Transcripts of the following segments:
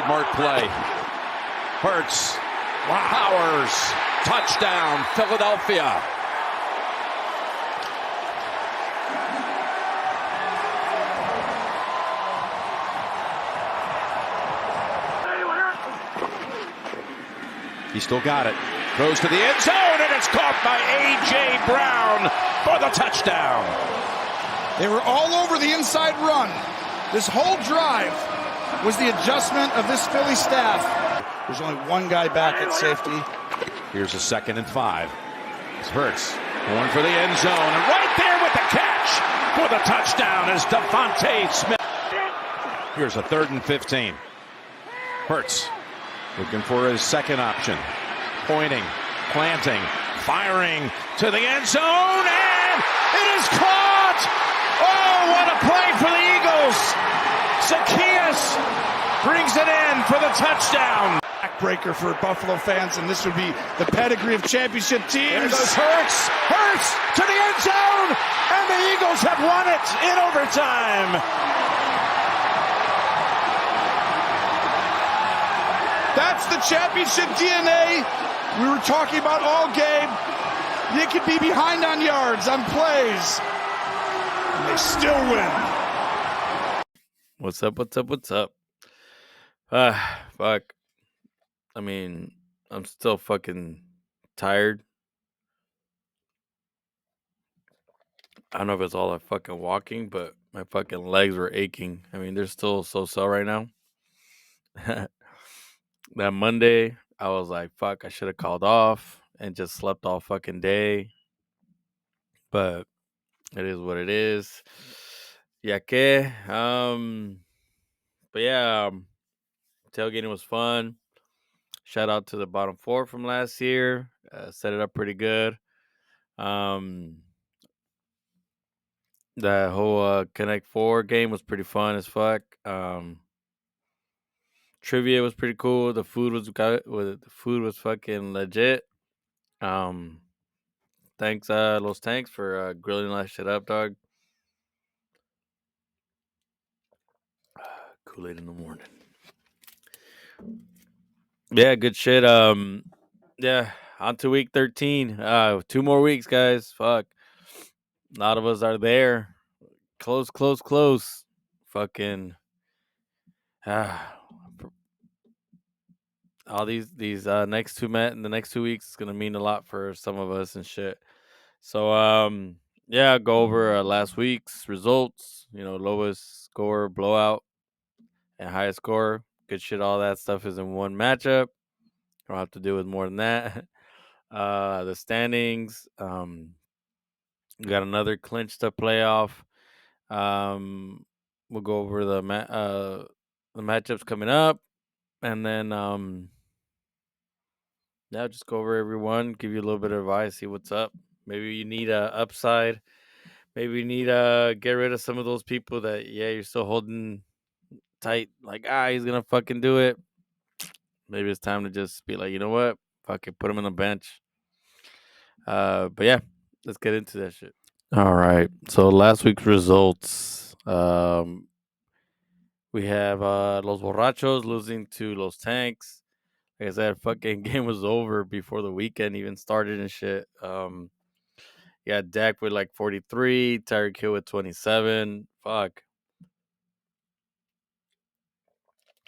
Smart play. Hurts. Wow. Powers. Touchdown, Philadelphia. He still got it. Throws to the end zone, and it's caught by A.J. Brown for the touchdown. They were all over the inside run. This whole drive was the adjustment of this Philly staff. There's only one guy back at safety. Here's a 2nd and 5. It's Hurts going for the end zone, and right there with the catch for the touchdown is Devontae Smith. Here's a 3rd and 15. Hurts looking for his second option. Pointing, planting, firing to the end zone, and it is caught! Oh, what a play for the Eagles! Zacchaeus brings it in for the touchdown. Backbreaker for Buffalo fans, and this would be the pedigree of championship teams. There goes Hurts! Hurts to the end zone, and the Eagles have won it in overtime. That's the championship DNA we were talking about all game. You could be behind on yards, on plays, and they still win. What's up? Fuck. I mean, I'm still fucking tired. I don't know if it's all that fucking walking, but my fucking legs were aching. I mean, they're still so right now. That Monday, I was like, fuck, I should have called off and just slept all fucking day. But it is what it is. Ya que? But yeah, tailgating was fun. Shout out to the bottom 4 from last year. Set it up pretty good. The whole Connect 4 game was pretty fun as fuck. Trivia was pretty cool. The food was fucking legit. Thanks, Los Tanks, for grilling that shit up, dog. Kool-Aid in the morning. Yeah, good shit. Yeah, on to week 13. 2 more weeks, guys. Fuck. A lot of us are there. Close. Fucking. All these next 2 the next 2 weeks is gonna mean a lot for some of us and shit. So yeah, I'll go over last week's results. Lowest score, blowout, and highest score. Good shit. All that stuff is in one matchup. Don't have to deal with more than that. The standings. We got another clinched up playoff. We'll go over the matchups coming up, and then yeah, just go over everyone, give you a little bit of advice, see what's up. Maybe you need a upside. Maybe you need to get rid of some of those people that, you're still holding tight. Like, he's going to fucking do it. Maybe it's time to just be like, you know what? Fucking put him on the bench. But yeah, let's get into that shit. All right. So last week's results. We have Los Borrachos losing to Los Tanks. Like I said, fucking game was over before the weekend even started and shit. Yeah, Dak with like 43, Tyreek Hill with 27. Fuck.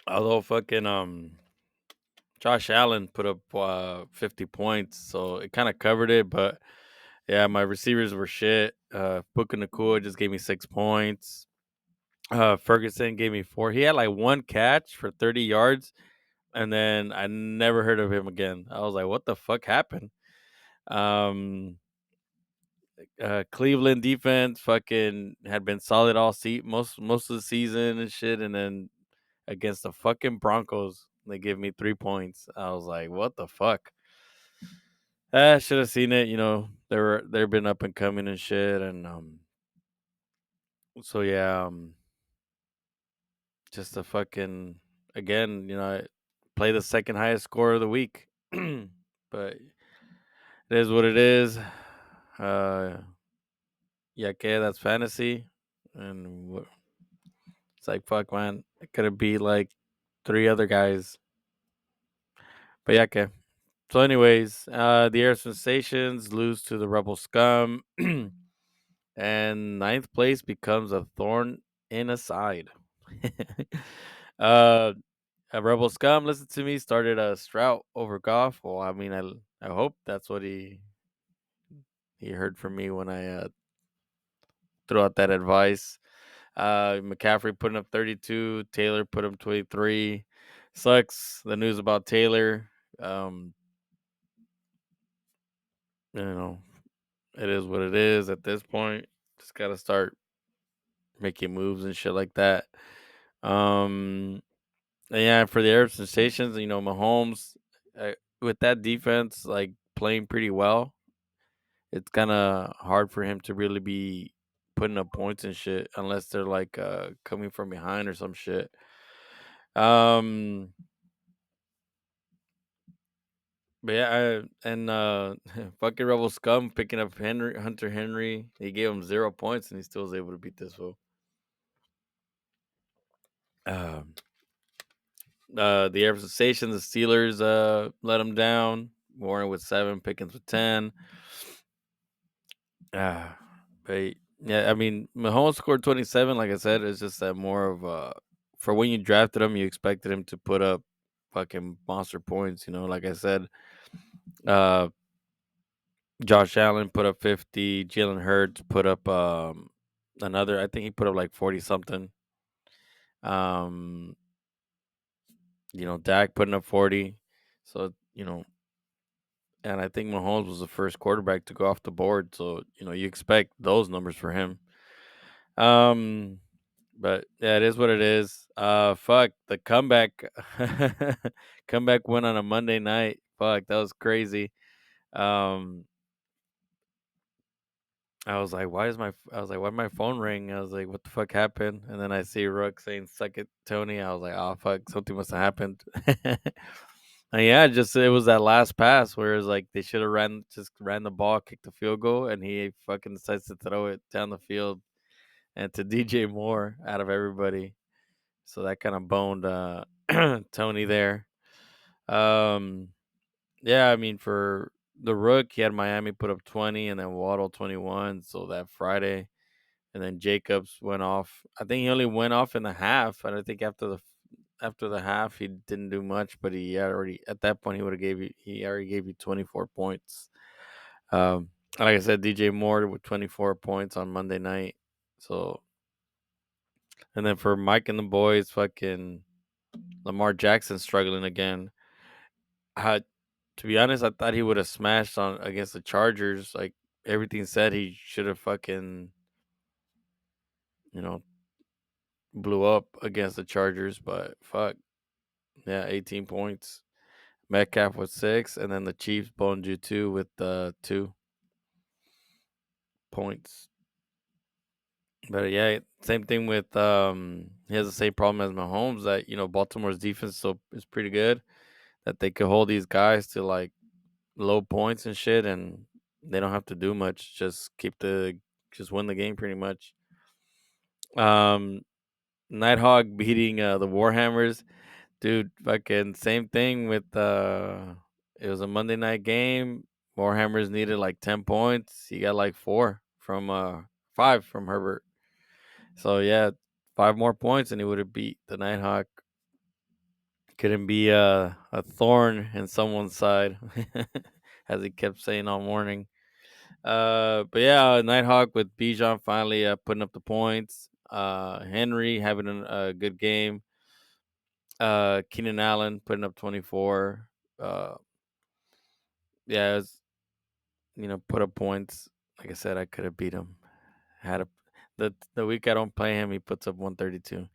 Although fucking Josh Allen put up 50 points, so it kind of covered it. But yeah, my receivers were shit. Puka Nacua just gave me 6 points. Ferguson gave me 4. He had like 1 catch for 30 yards. And then I never heard of him again. I was like, what the fuck happened? Cleveland defense fucking had been solid all most of the season and shit. And then against the fucking Broncos, they give me 3 points. I was like, what the fuck? I should have seen it. They've been up and coming and shit. And so yeah, just a fucking again, I play the second highest score of the week. But it is what it is. Yeah, okay, that's fantasy. And it's like, fuck, man. It could be like 3 other guys. But yeah, okay. So, anyways, the Air Sensations lose to the Rebel Scum, and ninth place becomes a thorn in a side. uh, Rebel Scum, listen to me, started a Strout over Goff. Well, I mean, I hope that's what he heard from me when I threw out that advice. McCaffrey putting up 32, Taylor put up 23. Sucks the news about Taylor. Um, you know, it is what it is at this point. Just got to start making moves and shit like that. And yeah, for the Arab sensations, Mahomes with that defense, like playing pretty well, it's kind of hard for him to really be putting up points and shit unless they're like coming from behind or some shit. Um, but yeah, and fucking Rebel Scum picking up Hunter Henry. He gave him 0 points and he still was able to beat this fool. Um, the Air Sensation, the Steelers let him down. Warren with 7, Pickens with 10. But yeah, I mean, Mahomes scored 27. Like I said, it's just that more of for when you drafted him, you expected him to put up fucking monster points. Like I said, uh, Josh Allen put up 50. Jalen Hurts put up another. I think he put up like 40 something. Um, Dak putting up 40. So and I think Mahomes was the first quarterback to go off the board. So you expect those numbers for him. Um, but yeah, it is what it is. Fuck the comeback. Comeback win on a Monday night. Fuck, that was crazy. Um, why'd my phone ring? I was like, what the fuck happened? And then I see Rook saying, "Suck it, Tony." I was like, oh fuck, something must have happened. And yeah, just it was that last pass where it's like they should have ran the ball, kicked the field goal, and he fucking decides to throw it down the field and to DJ Moore out of everybody. So that kind of boned Tony there. Um, yeah, I mean for the Rook, he had Miami put up 20 and then Waddle 21. So that Friday, and then Jacobs went off. I think he only went off in the half, and I think after the half he didn't do much, but he already at that point he already gave you 24 points. Like I said, DJ Moore with 24 points on Monday night. So and then for Mike and the boys, fucking Lamar Jackson struggling again. To be honest, I thought he would have smashed on against the Chargers. Like everything said, he should have fucking you know blew up against the Chargers, but fuck yeah, 18 points. Metcalf with 6, and then the Chiefs boned you 2 with 2 points. But yeah, same thing with he has the same problem as Mahomes that Baltimore's defense is pretty good that they could hold these guys to like low points and shit, and they don't have to do much. Just win the game pretty much. Um, NightHawk beating the Warhammers, dude. Fucking same thing with it was a Monday night game. Warhammers needed like 10 points. He got like 5 from Herbert. So yeah, 5 more points and he would have beat the Nighthawk. Couldn't be a thorn in someone's side, as he kept saying all morning. But yeah, Nighthawk with Bijan finally putting up the points. Henry having a good game. Keenan Allen putting up 24. Uh, yeah, put up points. Like I said, I could have beat him. Had a the week I don't play him, he puts up 132.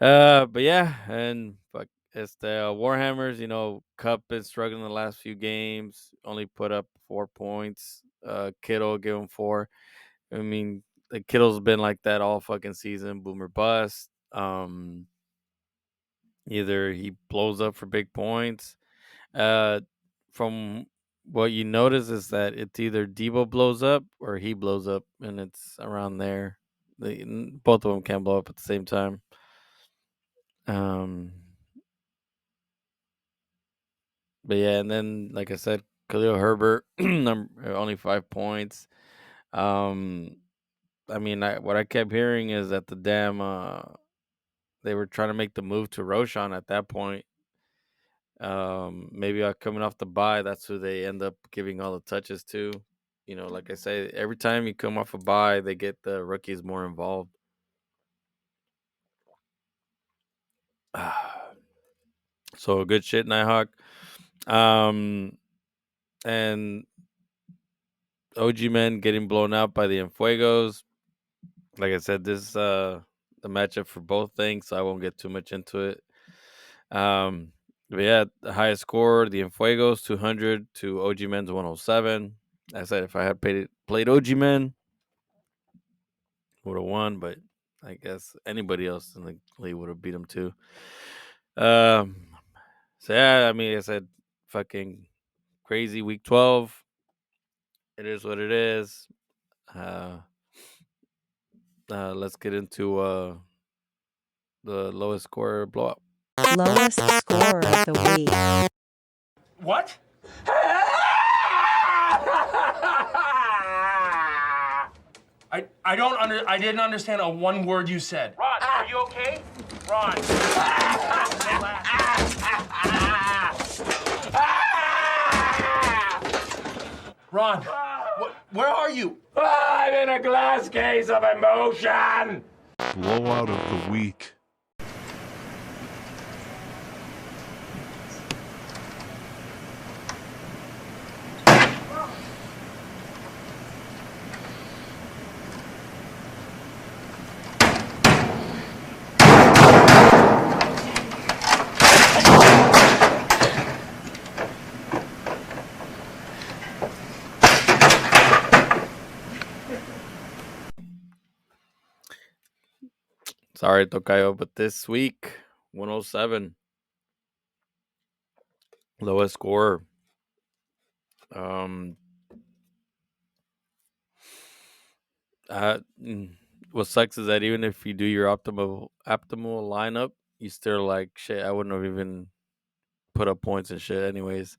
But yeah, and fuck, it's the Warhammers. Cup been struggling the last few games. Only put up 4 points. Kittle gave him 4. I mean, the Kittle's been like that all fucking season. Boomer bust. Either he blows up for big points. Uh, from what you notice is that it's either Debo blows up or he blows up, and it's around there. Both of them can blow up at the same time. Um, But yeah, and then like I said, Khalil Herbert, only 5 points. Um, I mean, what I kept hearing is that the damn they were trying to make the move to Roshan at that point. Maybe coming off the bye, that's who they end up giving all the touches to. You know, like I say, every time you come off a bye, they get the rookies more involved. So good shit, NightHawk. And OG men getting blown out by the Fuegos. Like I said, this the matchup for both things, so I won't get too much into it. But yeah, the highest score, the Fuegos 200 to OG men's 107. I said if I had played OG men, would have won, but I guess anybody else in the league would have beat them too. Um, so yeah, I mean, I said fucking crazy week 12. It is what it is. Let's get into the lowest score blowout. Lowest score of the week. What? I didn't understand a one word you said. Ron, are you okay? Ron. Ron, where are you? I'm in a glass case of emotion. Blowout of the week. Sorry, Tokayo, but this week 107 lowest score. Uh, mm, what sucks is that even if you do your optimal lineup, you still like shit. I wouldn't have even put up points and shit, anyways.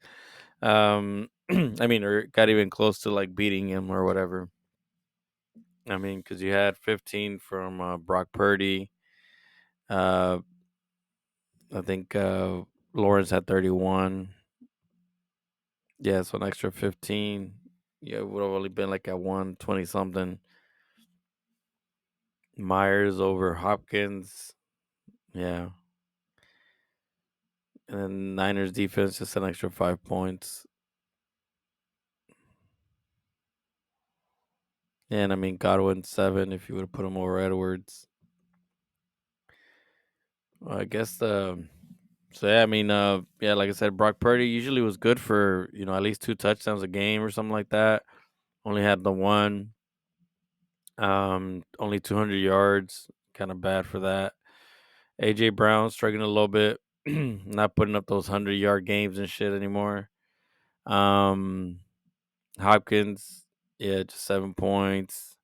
I mean, or got even close to like beating him or whatever. I mean, because you had 15 from Brock Purdy. I think Lawrence had 31. Yeah, so an extra 15. Yeah, it would have only been like at 120 something. Myers over Hopkins. Yeah. And then Niners defense just an extra 5 points. And I mean, Godwin 7 if you would have put him over Edwards. Well, I guess so yeah, I mean, yeah, like I said, Brock Purdy usually was good for, at least 2 touchdowns a game or something like that. Only had the one. Only 200 yards. Kind of bad for that. AJ Brown struggling a little bit. Not putting up those 100-yard games and shit anymore. Hopkins, yeah, just 7 points.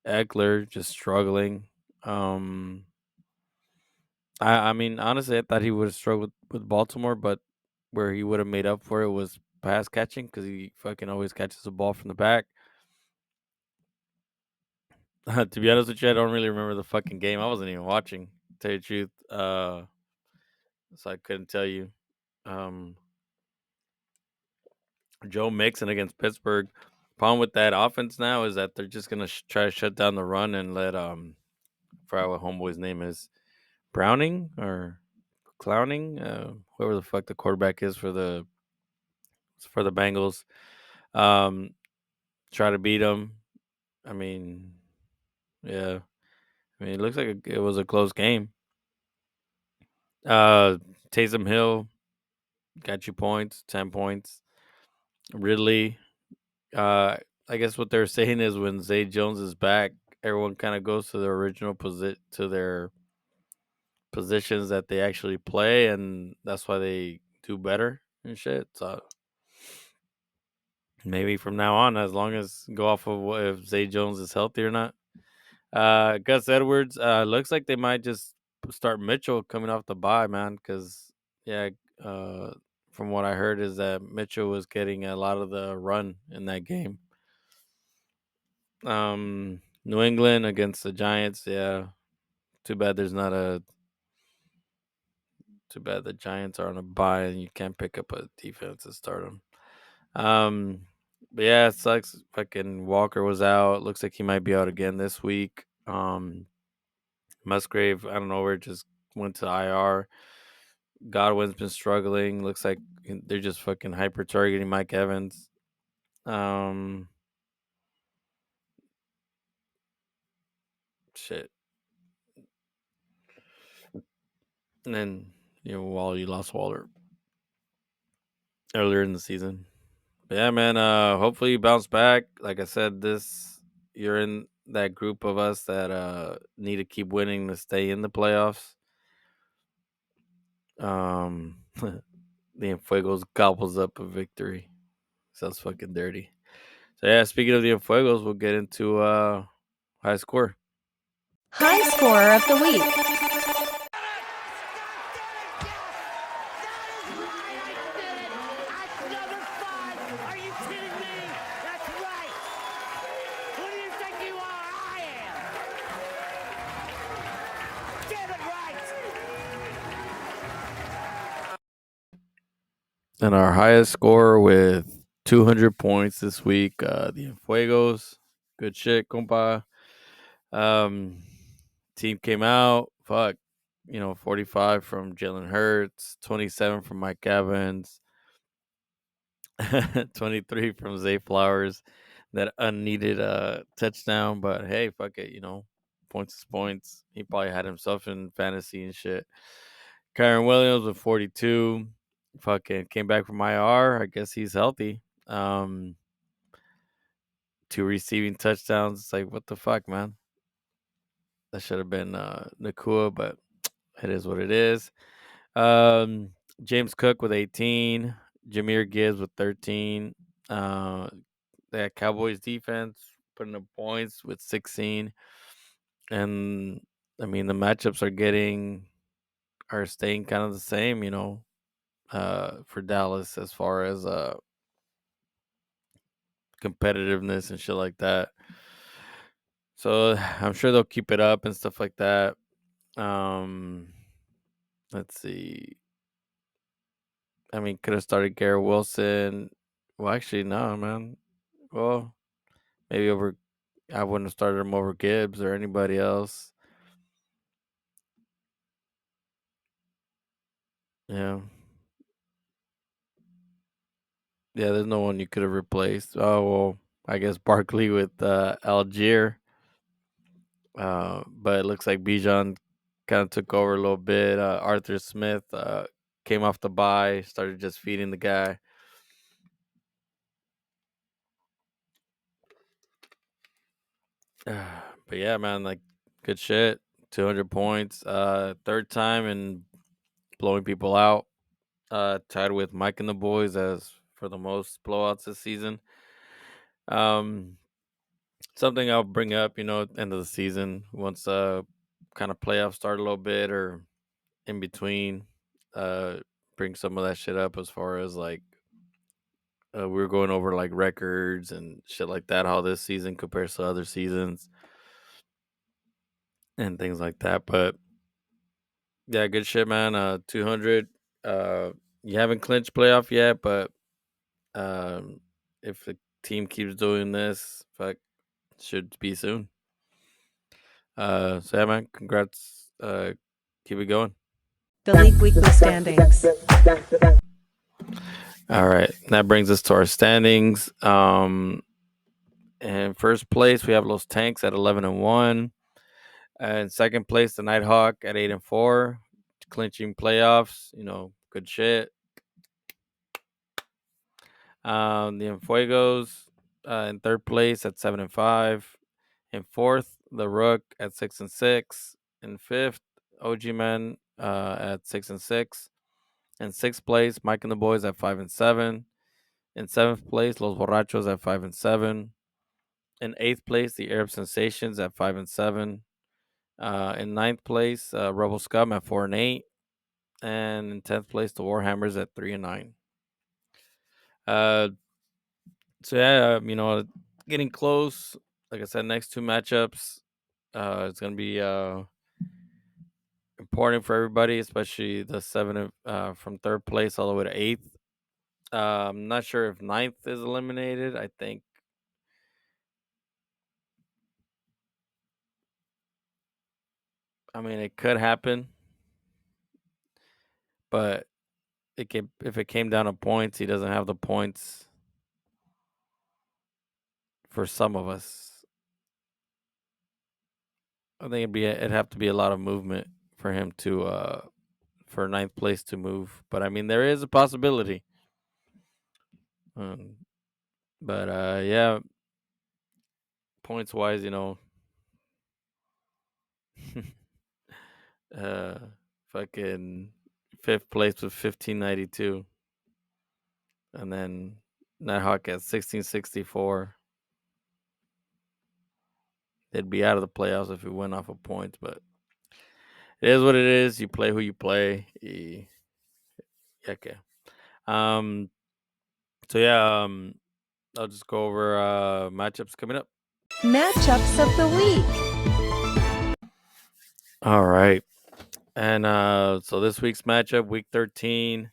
Eckler just struggling. I mean, honestly, I thought he would have struggled with Baltimore, but where he would have made up for it was pass catching because he fucking always catches the ball from the back. To be honest with you, I don't really remember the fucking game. I wasn't even watching, to tell you the truth. So I couldn't tell you. Joe Mixon against Pittsburgh. Problem with that offense now is that they're just gonna try to shut down the run and let I forgot what homeboy's name is, Browning or Clowning, whoever the fuck the quarterback is for the Bengals. Try to beat them. I mean, yeah. I mean, it looks like it was a close game. Taysom Hill got you points, 10 points. Ridley, I guess what they're saying is when Zay Jones is back, everyone kind of goes to their original to their positions that they actually play, and that's why they do better and shit. So maybe from now on, as long as go off of if Zay Jones is healthy or not. Gus Edwards, looks like they might just start Mitchell coming off the bye, man, because yeah, from what I heard, is that Mitchell was getting a lot of the run in that game. New England against the Giants. Yeah, too bad there's not a. Too bad the Giants are on a bye and you can't pick up a defense and start them. But yeah, it sucks. Fucking Walker was out. Looks like he might be out again this week. Musgrave, I don't know where, just went to IR. Godwin's been struggling. Looks like they're just fucking hyper targeting Mike Evans. Shit. And then, Wally lost Waller earlier in the season. But yeah, man, hopefully you bounce back. Like I said, you're in that group of us that need to keep winning to stay in the playoffs. The Fuegos gobbles up a victory. Sounds fucking dirty. So yeah, speaking of the Fuegos, we'll get into high score. High scorer of the week. Are you kidding me? That's right. Who do you think you are? I am. Get it right. And our highest score with 200 points this week, the Fuegos. Good shit, compa. Team came out. 45 from Jalen Hurts, 27 from Mike Evans, 23 from Zay Flowers. That unneeded touchdown, but hey, fuck it, points is points. He probably had himself in fantasy and shit. Kyron Williams with 42. Fucking came back from IR. I guess he's healthy. 2 receiving touchdowns. It's like, what the fuck, man? That should have been Nakua, but it is what it is. James Cook with 18. Jameer Gibbs with 13. That Cowboys defense putting up points with 16. And I mean, the matchups are staying kind of the same, for Dallas as far as competitiveness and shit like that. So I'm sure they'll keep it up and stuff like that. Let's see. I mean, could have started Garrett Wilson. Well, actually, no, man. Well, maybe I wouldn't have started him over Gibbs or anybody else. Yeah. Yeah, there's no one you could have replaced. Oh, well, I guess Barkley with Algier. But it looks like Bijan kind of took over a little bit. Arthur Smith came off the bye, started just feeding the guy. But yeah, man, like, good shit. 200 points. Third time and blowing people out. Tied with Mike and the boys as for the most blowouts this season. Something I'll bring up, at the end of the season, once kind of playoffs start a little bit or in between, bring some of that shit up as far as like we were going over like records and shit like that, how this season compares to other seasons and things like that. But yeah, good shit, man. 200. You haven't clinched playoff yet, but if the team keeps doing this, fuck, should be soon. So yeah, man, congrats. Keep it going. The league weekly standings. All right, that brings us to our standings. In first place, we have Los Tanks at 11-1. In second place, the NightHawk at 8-4, clinching playoffs. Good shit. The Fuegos in third place at 7-5. In fourth, the Rook at 6-6. In fifth, OG Men at 6-6. In sixth place, Mike and the Boys at 5-7. In seventh place, Los Borrachos at 5-7. In eighth place, the Arab Sensations at 5-7. In ninth place, Rebel Scum at 4-8. And in 10th place, the Warhammers at 3-9. Uh, so yeah, getting close. Like I said, next two matchups, it's gonna be important for everybody, especially the from third place all the way to eighth. I'm not sure if ninth is eliminated. I mean, it could happen, but if it came down to points, he doesn't have the points for some of us. I think it'd have to be a lot of movement for him to for ninth place to move. But I mean, there is a possibility. Um, but yeah, points wise, uh, fucking fifth place with 1592, and then NightHawk at 1664. They'd be out of the playoffs if we went off of points, but it is what it is. You play who you play. Okay. Um. So yeah. I'll just go over matchups coming up. Matchups of the week. All right. And so this week's matchup, week 13,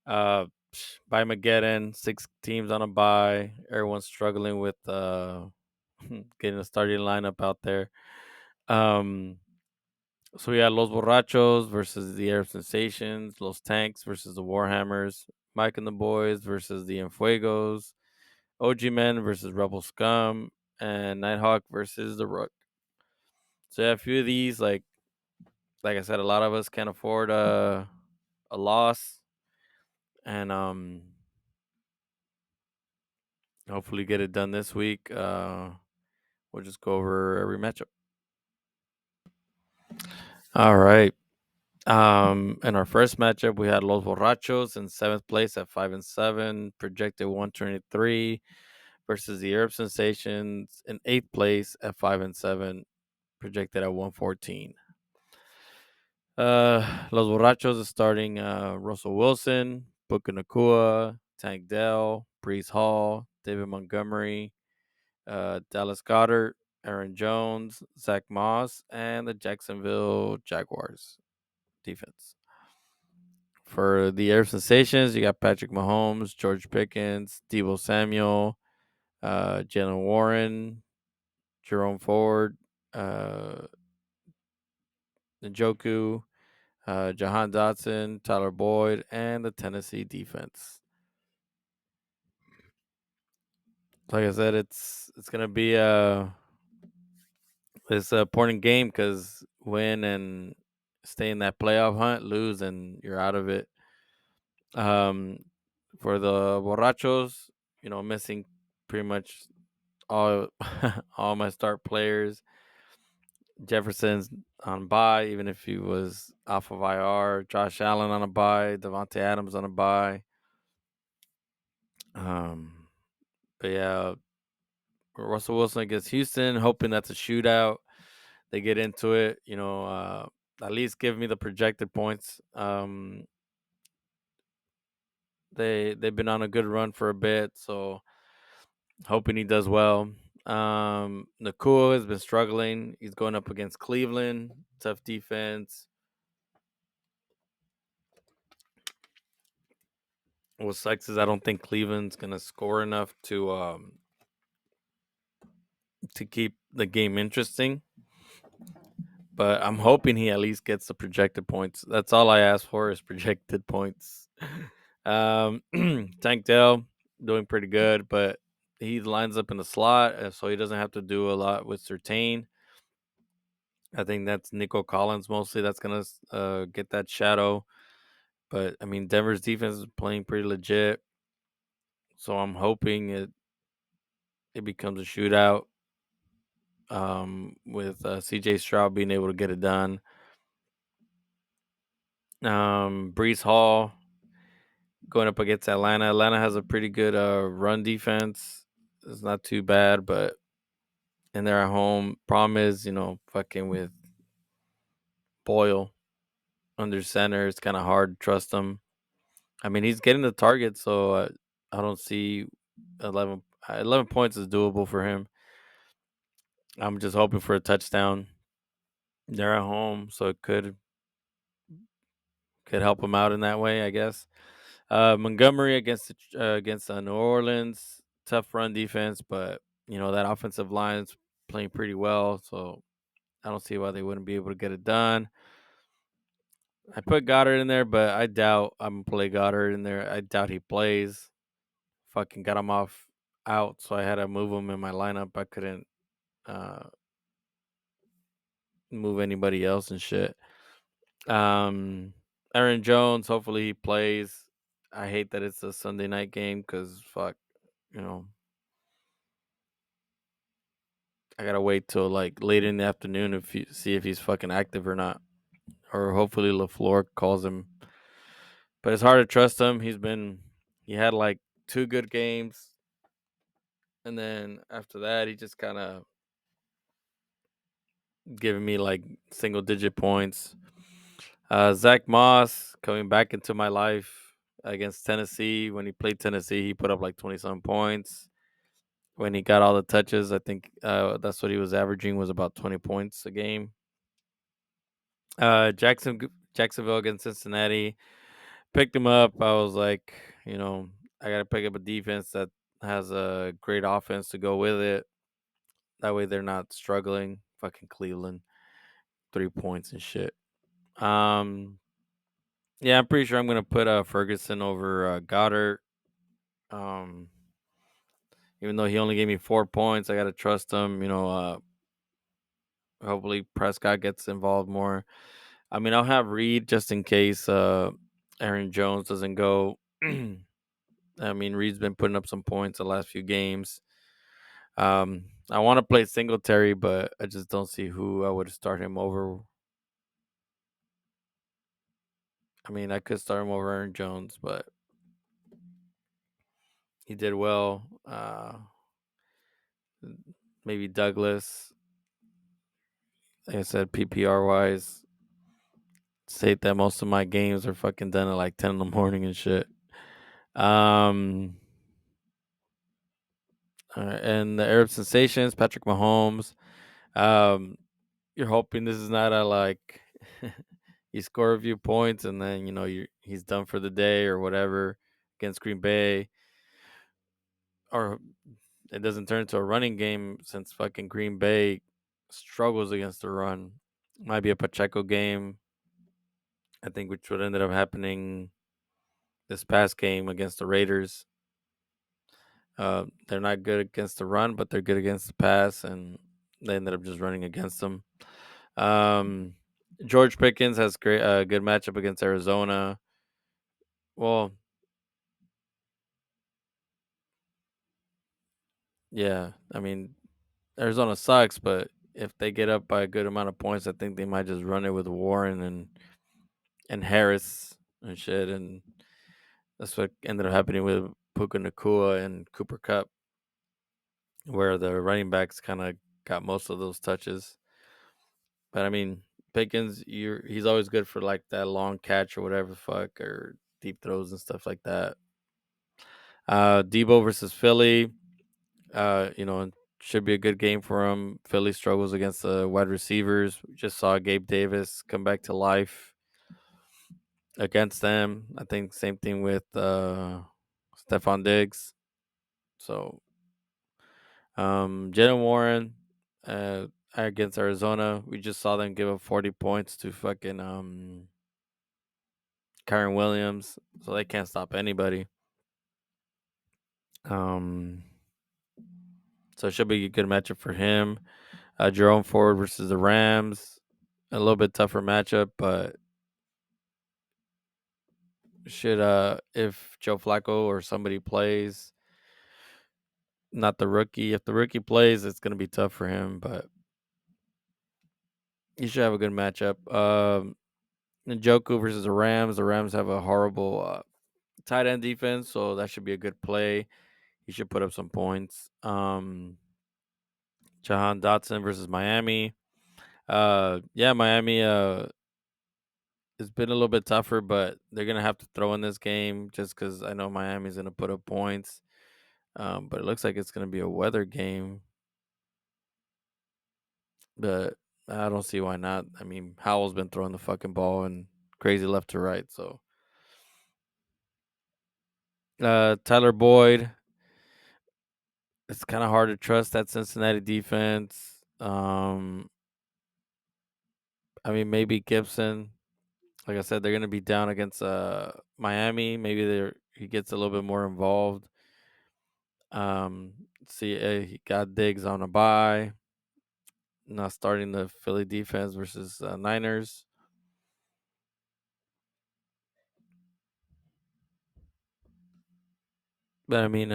by Mageddon, 6 teams on a bye. Everyone's struggling with getting a starting lineup out there. So we had Los Borrachos versus the Arab Sensations, Los Tanks versus the Warhammers, Mike and the Boys versus the Fuegos, OG Men versus Rebel Scum, and NightHawk versus the Rook. So yeah, a few of these, like I said, a lot of us can't afford a loss, and hopefully get it done this week. We'll just go over every matchup. All right. In our first matchup, we had Los Borrachos in 7th place at 5-7, projected 123, versus the Arab Sensations in 8th place at 5-7, projected at 114. Los Borrachos is starting Russell Wilson, Booker Nakua, Tank Dell, Brees Hall, David Montgomery, Dallas Goddard, Aaron Jones, Zach Moss, and the Jacksonville Jaguars defense. For the Air Sensations, you got Patrick Mahomes, George Pickens, Deebo Samuel, Jalen Warren, Jerome Ford, Njoku, Jahan Dotson, Tyler Boyd, and the Tennessee defense. Like I said, it's gonna be it's an important game because win and stay in that playoff hunt, lose and you're out of it. Um, for the Borrachos, missing pretty much all all my start players. Jefferson's on bye, even if he was off of IR. Josh Allen on a bye. Devontae Adams on a bye. But yeah, Russell Wilson against Houston, hoping that's a shootout. They get into it, at least give me the projected points. They've been on a good run for a bit, so hoping he does well. Nakua has been struggling. He's going up against Cleveland, tough defense. What sucks is I don't think Cleveland's gonna score enough to keep the game interesting. But I'm hoping he at least gets the projected points. That's all I ask for is projected points. Tank Dell doing pretty good, but he lines up in the slot, so he doesn't have to do a lot with Surtain. I think that's Nico Collins mostly that's gonna get that shadow. But I mean, Denver's defense is playing pretty legit, so I'm hoping it becomes a shootout. With CJ Stroud being able to get it done. Brees Hall going up against Atlanta. Atlanta has a pretty good run defense. It's not too bad, but and they're at home. Problem is, fucking with Boyle under center, it's kind of hard to trust him. I mean, he's getting the target, so I don't see 11 points is doable for him. I'm just hoping for a touchdown. They're at home, so it could help him out in that way, I guess. Montgomery against New Orleans, tough run defense, but that offensive line's playing pretty well, so I don't see why they wouldn't be able to get it done. I put Goddard in there, but I doubt I'm gonna play Goddard in there. I doubt he plays. Fucking got him out, so I had to move him in my lineup. I couldn't uh, move anybody else and shit. Aaron Jones, hopefully he plays. I hate that it's a Sunday night game because fuck, you know, I gotta wait till like late in the afternoon if you see if he's fucking active or not, or hopefully LaFleur calls him. But it's hard to trust him. He had like 2 good games, and then after that he just kind of giving me like single digit points. Zach Moss coming back into my life against Tennessee. When he played Tennessee, he put up like 20 some points. When he got all the touches, I think that's what he was averaging, was about 20 points a game. Jacksonville against Cincinnati, picked him up. I was like, I got to pick up a defense that has a great offense to go with it. That way they're not struggling. Fucking Cleveland, 3 points and shit. Yeah, I'm pretty sure I'm gonna put Ferguson over Goddard. Um, Even though he only gave me 4 points, I gotta trust him. Hopefully Prescott gets involved more. I mean, I'll have Reed just in case Aaron Jones doesn't go. I mean, Reed's been putting up some points the last few games. I want to play Singletary, but I just don't see who I would start him over. I mean, I could start him over Aaron Jones, but he did well. Maybe Douglas. Like I said, PPR wise, state that most of my games are fucking done at like 10 in the morning and shit. And the Arab Sensations, Patrick Mahomes. Um, you're hoping this is not a like you score a few points and then he's done for the day or whatever against Green Bay, or it doesn't turn into a running game since fucking Green Bay struggles against the run. Might be a Pacheco game, I think, which would ended up happening this past game against the Raiders. They're not good against the run, but they're good against the pass, and they ended up just running against them. George Pickens has good matchup against Arizona. Well, yeah, I mean, Arizona sucks, but if they get up by a good amount of points, I think they might just run it with Warren and Harris and shit, and that's what ended up happening with Puka Nakua and Cooper Cup, where the running backs kind of got most of those touches. But I mean, Pickens, he's always good for like that long catch or whatever the fuck, or deep throws and stuff like that. Debo versus Philly, should be a good game for him. Philly struggles against the wide receivers. We just saw Gabe Davis come back to life against them. I think same thing with Stephon Diggs. So, Jalen Warren against Arizona, we just saw them give up 40 points to fucking Kyron Williams, so they can't stop anybody. So it should be a good matchup for him. Jerome Ford versus the Rams, a little bit tougher matchup, but should if Joe Flacco or somebody plays, not the rookie. If the rookie plays, it's gonna be tough for him, but he should have a good matchup. Njoku versus the Rams. The Rams have a horrible tight end defense, so that should be a good play. He should put up some points. Jahan Dotson versus Miami. Yeah, Miami it's been a little bit tougher, but they're gonna have to throw in this game just because I know Miami's gonna put up points. But it looks like it's gonna be a weather game, but I don't see why not. I mean, Howell's been throwing the fucking ball and crazy left to right. So, Tyler Boyd, it's kind of hard to trust that Cincinnati defense. I mean, maybe Gibson. Like I said, they're gonna be down against Miami. Maybe he gets a little bit more involved. See, he got Diggs on a bye. Not starting the Philly defense versus Niners. But I mean,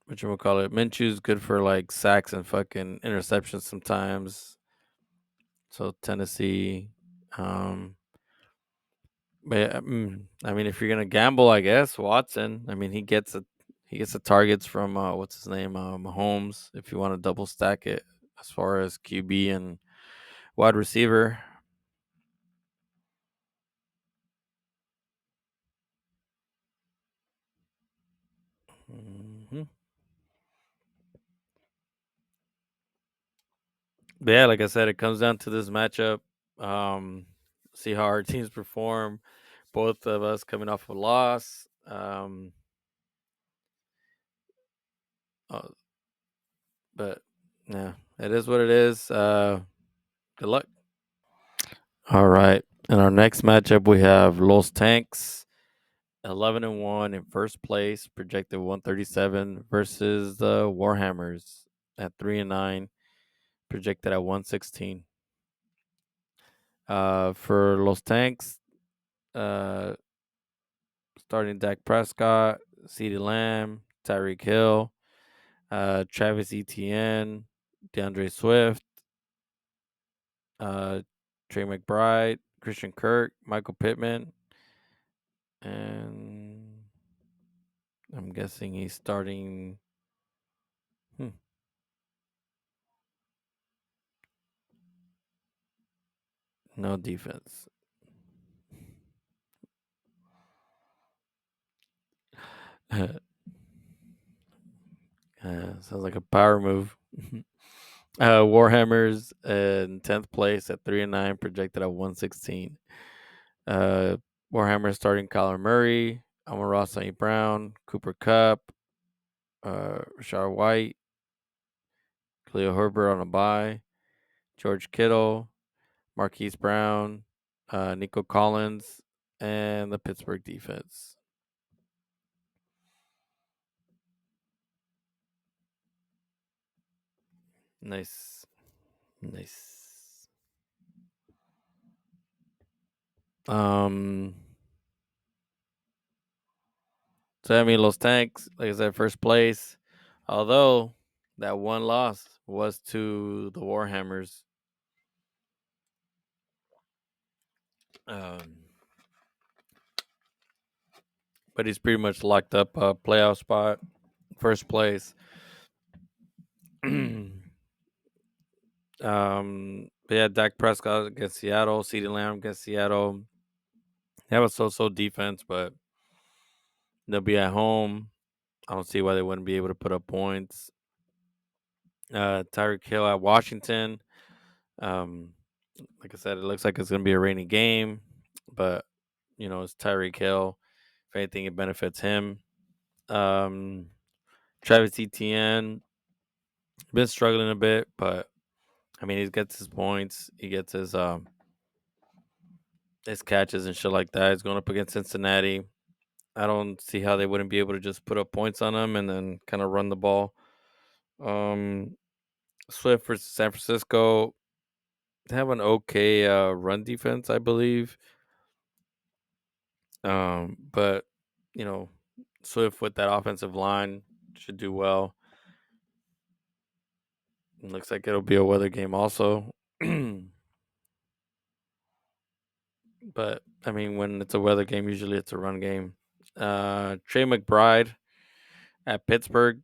what you call it? Minshew's good for like sacks and fucking interceptions sometimes. So Tennessee, but yeah, I mean, if you're gonna gamble, I guess Watson. I mean, he gets the targets from what's his name, Mahomes. If you want to double stack it as far as QB and wide receiver. hmm But yeah, like I said, it comes down to this matchup. Um, see how our teams perform. Both of us coming off a loss. Uh, but yeah, it is what it is. Good luck. All right. In our next matchup, we have Los Tanks, 11-1 in first place, projected 137, versus the Warhammers at 3-9, projected at 116. For Los Tanks, uh, starting Dak Prescott, CeeDee Lamb, Tyreek Hill, Travis Etienne, DeAndre Swift, uh, Trey McBride, Christian Kirk, Michael Pittman, and I'm guessing he's starting. No defense. Sounds like a power move. Warhammers in 10th place at 3-9, projected at 116. Uh, Warhammer starting Kyler Murray, Amon-Ra St. Brown, Cooper Cup, Rashard White, Khalil Herbert on a bye, George Kittle, Marquise Brown, Nico Collins, and the Pittsburgh defense. Nice. Um, so I mean, Los Tanks, like I said, first place. Although that one loss was to the Warhammers. Um, but he's pretty much locked up a playoff spot, first place. But yeah, Dak Prescott against Seattle, CeeDee Lamb against Seattle. They have a so-so defense, but they'll be at home. I don't see why they wouldn't be able to put up points. Tyreek Hill at Washington. Like I said, it looks like it's going to be a rainy game, but it's Tyreek Hill. If anything, it benefits him. Travis Etienne been struggling a bit, but I mean, he gets his points. He gets his catches and shit like that. He's going up against Cincinnati. I don't see how they wouldn't be able to just put up points on him and then kind of run the ball. Swift versus San Francisco. They have an okay run defense, I believe. But Swift with that offensive line should do well. It looks like it'll be a weather game also. But I mean, when it's a weather game, usually it's a run game. Trey McBride at Pittsburgh.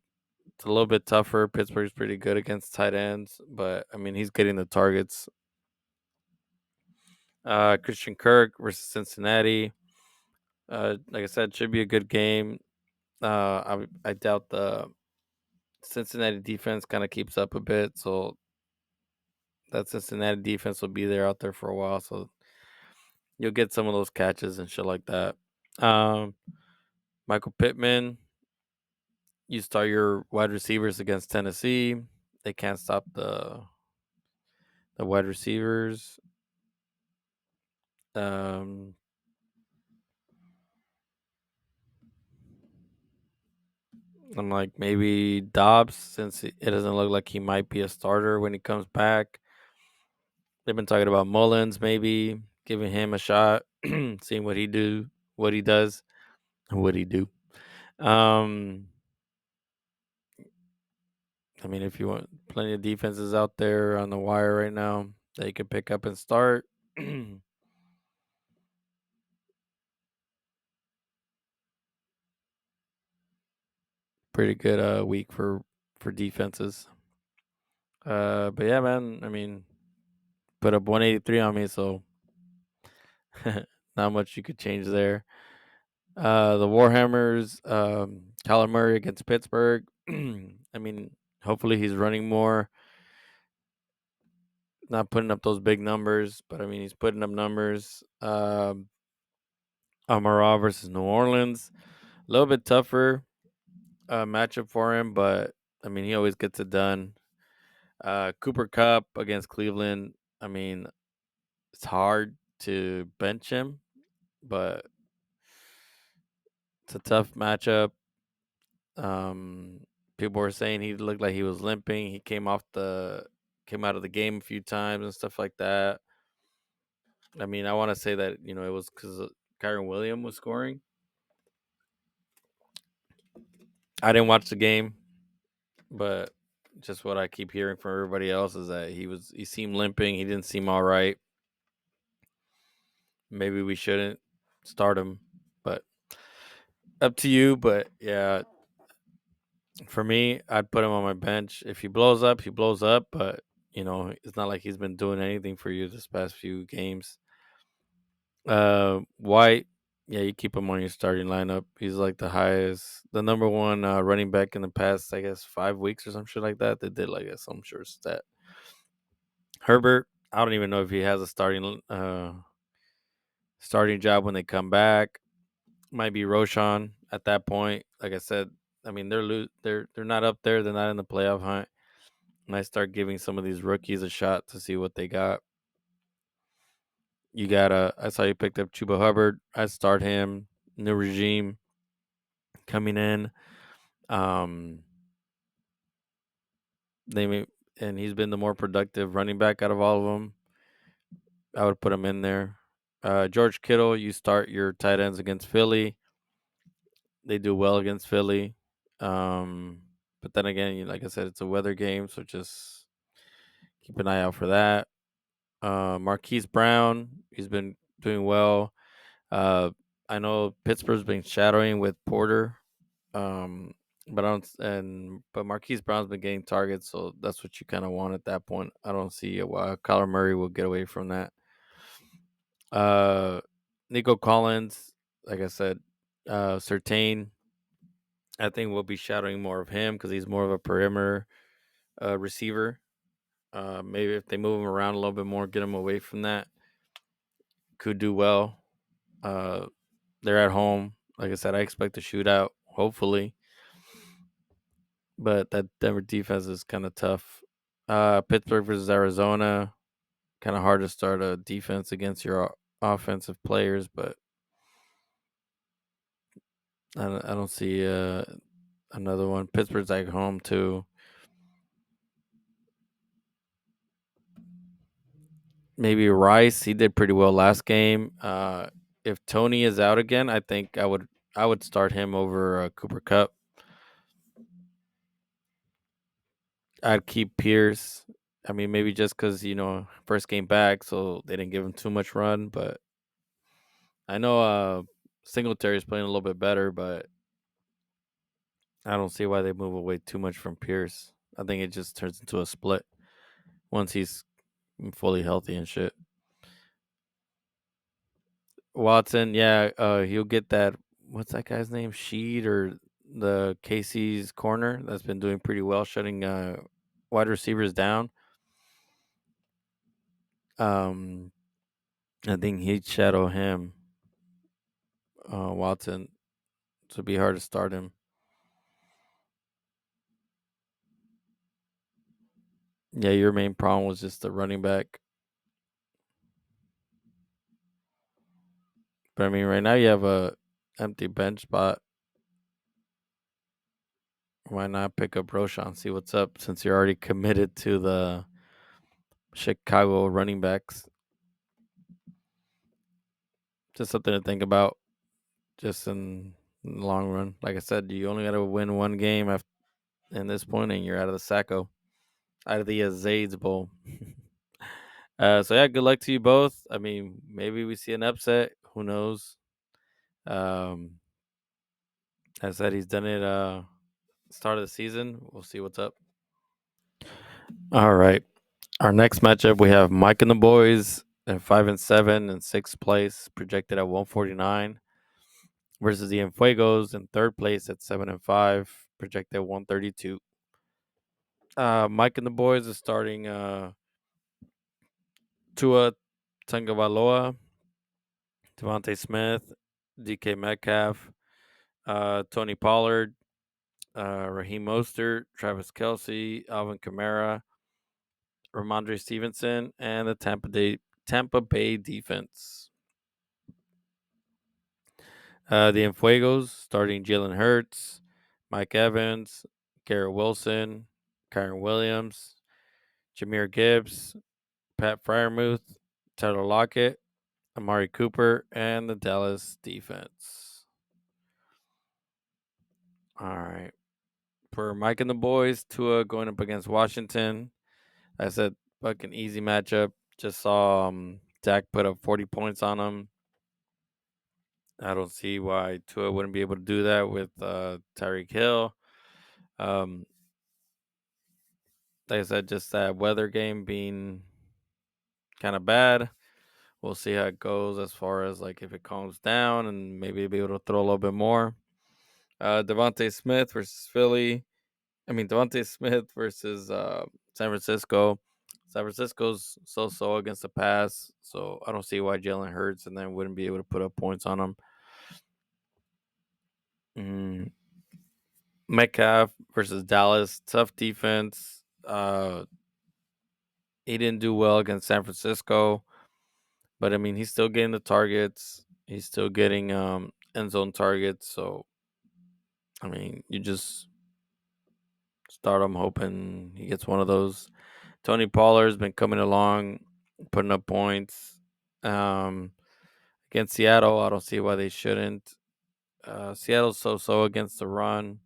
It's a little bit tougher. Pittsburgh's pretty good against tight ends, but I mean, he's getting the targets. Christian Kirk versus Cincinnati. Like I said, should be a good game. I doubt the Cincinnati defense kind of keeps up a bit, so that Cincinnati defense will be there out there for a while. So you'll get some of those catches and shit like that. Michael Pittman, you start your wide receivers against Tennessee. They can't stop the wide receivers. I'm like maybe Dobbs, since it doesn't look like he might be a starter when he comes back. They've been talking about Mullins, maybe giving him a shot, seeing what he does, what he do. I mean, if you want, plenty of defenses out there on the wire right now that you can pick up and start. Pretty good week for defenses. But yeah, man. I mean, put up 183 on me, so not much you could change there. The Warhammers, Kyler Murray against Pittsburgh. I mean, hopefully he's running more, not putting up those big numbers, but I mean he's putting up numbers. Amara versus New Orleans, a little bit tougher matchup for him, but I mean he always gets it done. Cooper Cup against Cleveland. I mean, it's hard to bench him, but it's a tough matchup. People were saying he looked like he was limping. He came out of the game a few times and stuff like that. I mean, I want to say that it was because Kyron Williams was scoring. I didn't watch the game, but just what I keep hearing from everybody else is that he seemed limping. He didn't seem all right. Maybe we shouldn't start him, but up to you. But yeah, for me, I'd put him on my bench. If he blows up, he blows up. But it's not like he's been doing anything for you this past few games. White, yeah, you keep him on your starting lineup. He's like the number one running back in the past, I guess, 5 weeks or some shit like that. They did like some sure stat. Herbert, I don't even know if he has a starting job when they come back. Might be Roshan at that point. Like I said, I mean they're not up there. They're not in the playoff hunt. Might start giving some of these rookies a shot to see what they got. You got I saw you picked up Chuba Hubbard. I'd start him. New regime coming in. And he's been the more productive running back out of all of them. I would put him in there. George Kittle, you start your tight ends against Philly. They do well against Philly. But then again, like I said, it's a weather game, so just keep an eye out for that. Marquise Brown, he's been doing well. I know Pittsburgh's been shadowing with Porter, but Marquise Brown's been getting targets, so that's what you kind of want at that point. I don't see why Kyler Murray will get away from that. Nico Collins, like I said, Surtain, I think we'll be shadowing more of him because he's more of a perimeter receiver. Maybe if they move him around a little bit more, get him away from that, could do well. They're at home. Like I said, I expect a shootout, hopefully. But that Denver defense is kind of tough. Pittsburgh versus Arizona, kind of hard to start a defense against your offensive players, but I don't see another one. Pittsburgh's at home too. Maybe Rice. He did pretty well last game. If Tony is out again, I think I would start him over Cooper Cup. I'd keep Pierce. I mean, maybe just because first game back, so they didn't give him too much run. But I know Singletary is playing a little bit better, but I don't see why they move away too much from Pierce. I think it just turns into a split once he's fully healthy and shit. Watson, yeah, he'll get that. What's that guy's name? Sheed or the Casey's corner that's been doing pretty well, shutting wide receivers down. Um, I think he'd shadow him, Watson. So it'd be hard to start him. Yeah, your main problem was just the running back. But I mean, right now you have a empty bench spot. Why not pick up Roshan, see what's up, since you're already committed to the Chicago running backs? Just something to think about, just in the long run. Like I said, you only got to win one game after in this point, and you're out of the Sacco, out of the Azades Bowl. So yeah, good luck to you both. I mean, maybe we see an upset. Who knows? Um, I said he's done it. Start of the season. We'll see what's up. All right. Our next matchup, we have Mike and the boys at 5-7 in sixth place, projected at 149, versus the Fuegos in third place at 7-5, projected at 132. Mike and the boys is starting Tua Tagovailoa, Devontae Smith, DK Metcalf, Tony Pollard, Raheem Mostert, Travis Kelsey, Alvin Kamara, Ramondre Stevenson, and the Tampa Bay defense. The Fuegos starting Jalen Hurts, Mike Evans, Garrett Wilson, Kyron Williams, Jameer Gibbs, Pat Fryermuth, Tyler Lockett, Amari Cooper, and the Dallas defense. All right. For Mike and the boys, Tua going up against Washington. I said fucking easy matchup. Just saw Dak put up 40 points on him. I don't see why Tua wouldn't be able to do that with Tyreek Hill. Um, like I said, just that weather game being kind of bad. We'll see how it goes as far as like if it calms down and maybe be able to throw a little bit more. Devontae Smith versus Philly. I mean, Devontae Smith versus San Francisco. San Francisco's so against the pass, so I don't see why Jalen Hurts and then wouldn't be able to put up points on them. Metcalf versus Dallas, tough defense. He didn't do well against San Francisco, but I mean, he's still getting the targets. He's still getting end zone targets. So, I mean, you just start him hoping he gets one of those. Tony Pollard's been coming along, putting up points. Against Seattle, I don't see why they shouldn't. Seattle's so against the run.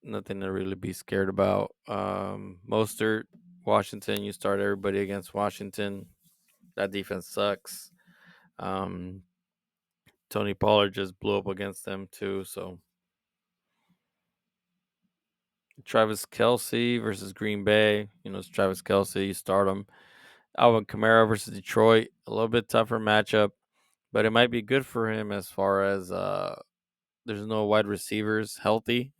Nothing to really be scared about. Mostert, Washington, you start everybody against Washington. That defense sucks. Tony Pollard just blew up against them too. So Travis Kelsey versus Green Bay. You know, it's Travis Kelsey. You start him. Alvin Kamara versus Detroit. A little bit tougher matchup, but it might be good for him as far as there's no wide receivers healthy.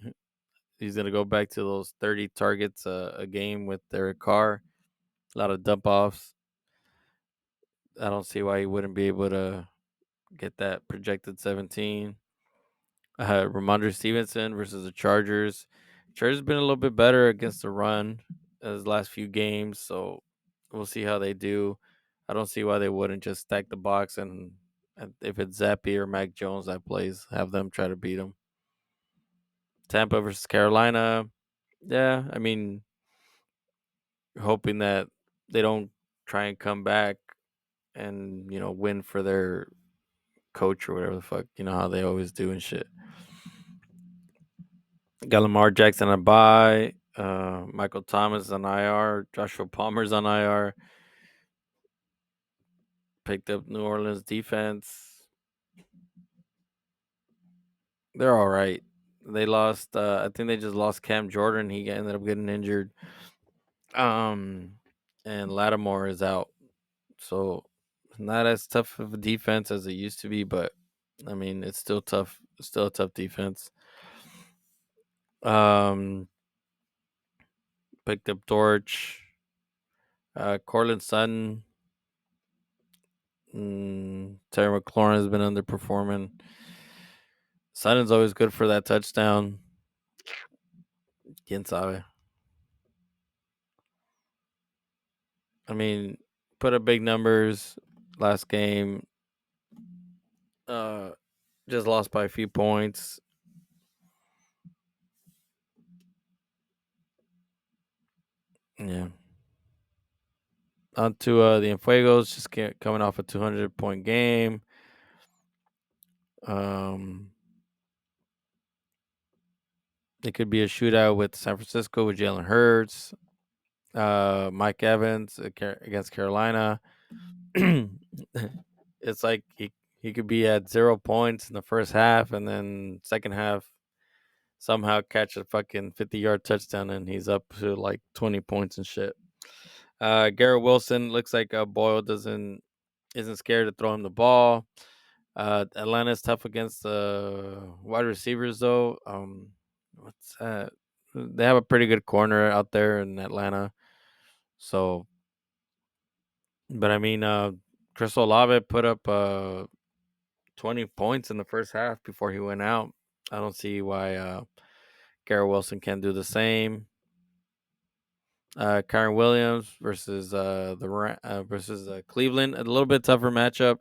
He's gonna go back to those 30 targets a game with Derek Carr. A lot of dump offs. I don't see why he wouldn't be able to get that projected 17. Ramondre Stevenson versus the Chargers. Chargers been a little bit better against the run as the last few games, so we'll see how they do. I don't see why they wouldn't just stack the box and if it's Zappy or Mac Jones that plays, have them try to beat him. Tampa versus Carolina. Yeah, I mean, hoping that they don't try and come back and win for their coach or whatever the fuck, how they always do and shit. Got Lamar Jackson on bye. Michael Thomas on IR. Joshua Palmer's on IR. Picked up New Orleans defense. They're all right. They lost. I think they just lost Cam Jordan. He ended up getting injured. And Lattimore is out. So Not as tough of a defense as it used to be, but I mean, it's still tough. It's still a tough defense. Um, Picked up Dortch, Cortland Sutton. Terry McLaurin has been underperforming. Sutton's always good for that touchdown. Quién sabe. I mean, put up big numbers last game. Just lost by a few points. Yeah. On to the Fuegos, just coming off a 200-point game. It could be a shootout with San Francisco with Jalen Hurts, Mike Evans against Carolina. It's like he could be at 0 points in the first half, and then second half somehow catch a fucking 50-yard touchdown, and he's up to like 20 points and shit. Garrett Wilson looks like Boyle isn't scared to throw him the ball. Atlanta's tough against the wide receivers, though. What's that? They have a pretty good corner out there in Atlanta. So, but I mean, Chris Olave put up 20 points in the first half before he went out. I don't see why Garrett Wilson can't do the same. Kyron Williams versus Cleveland, a little bit tougher matchup.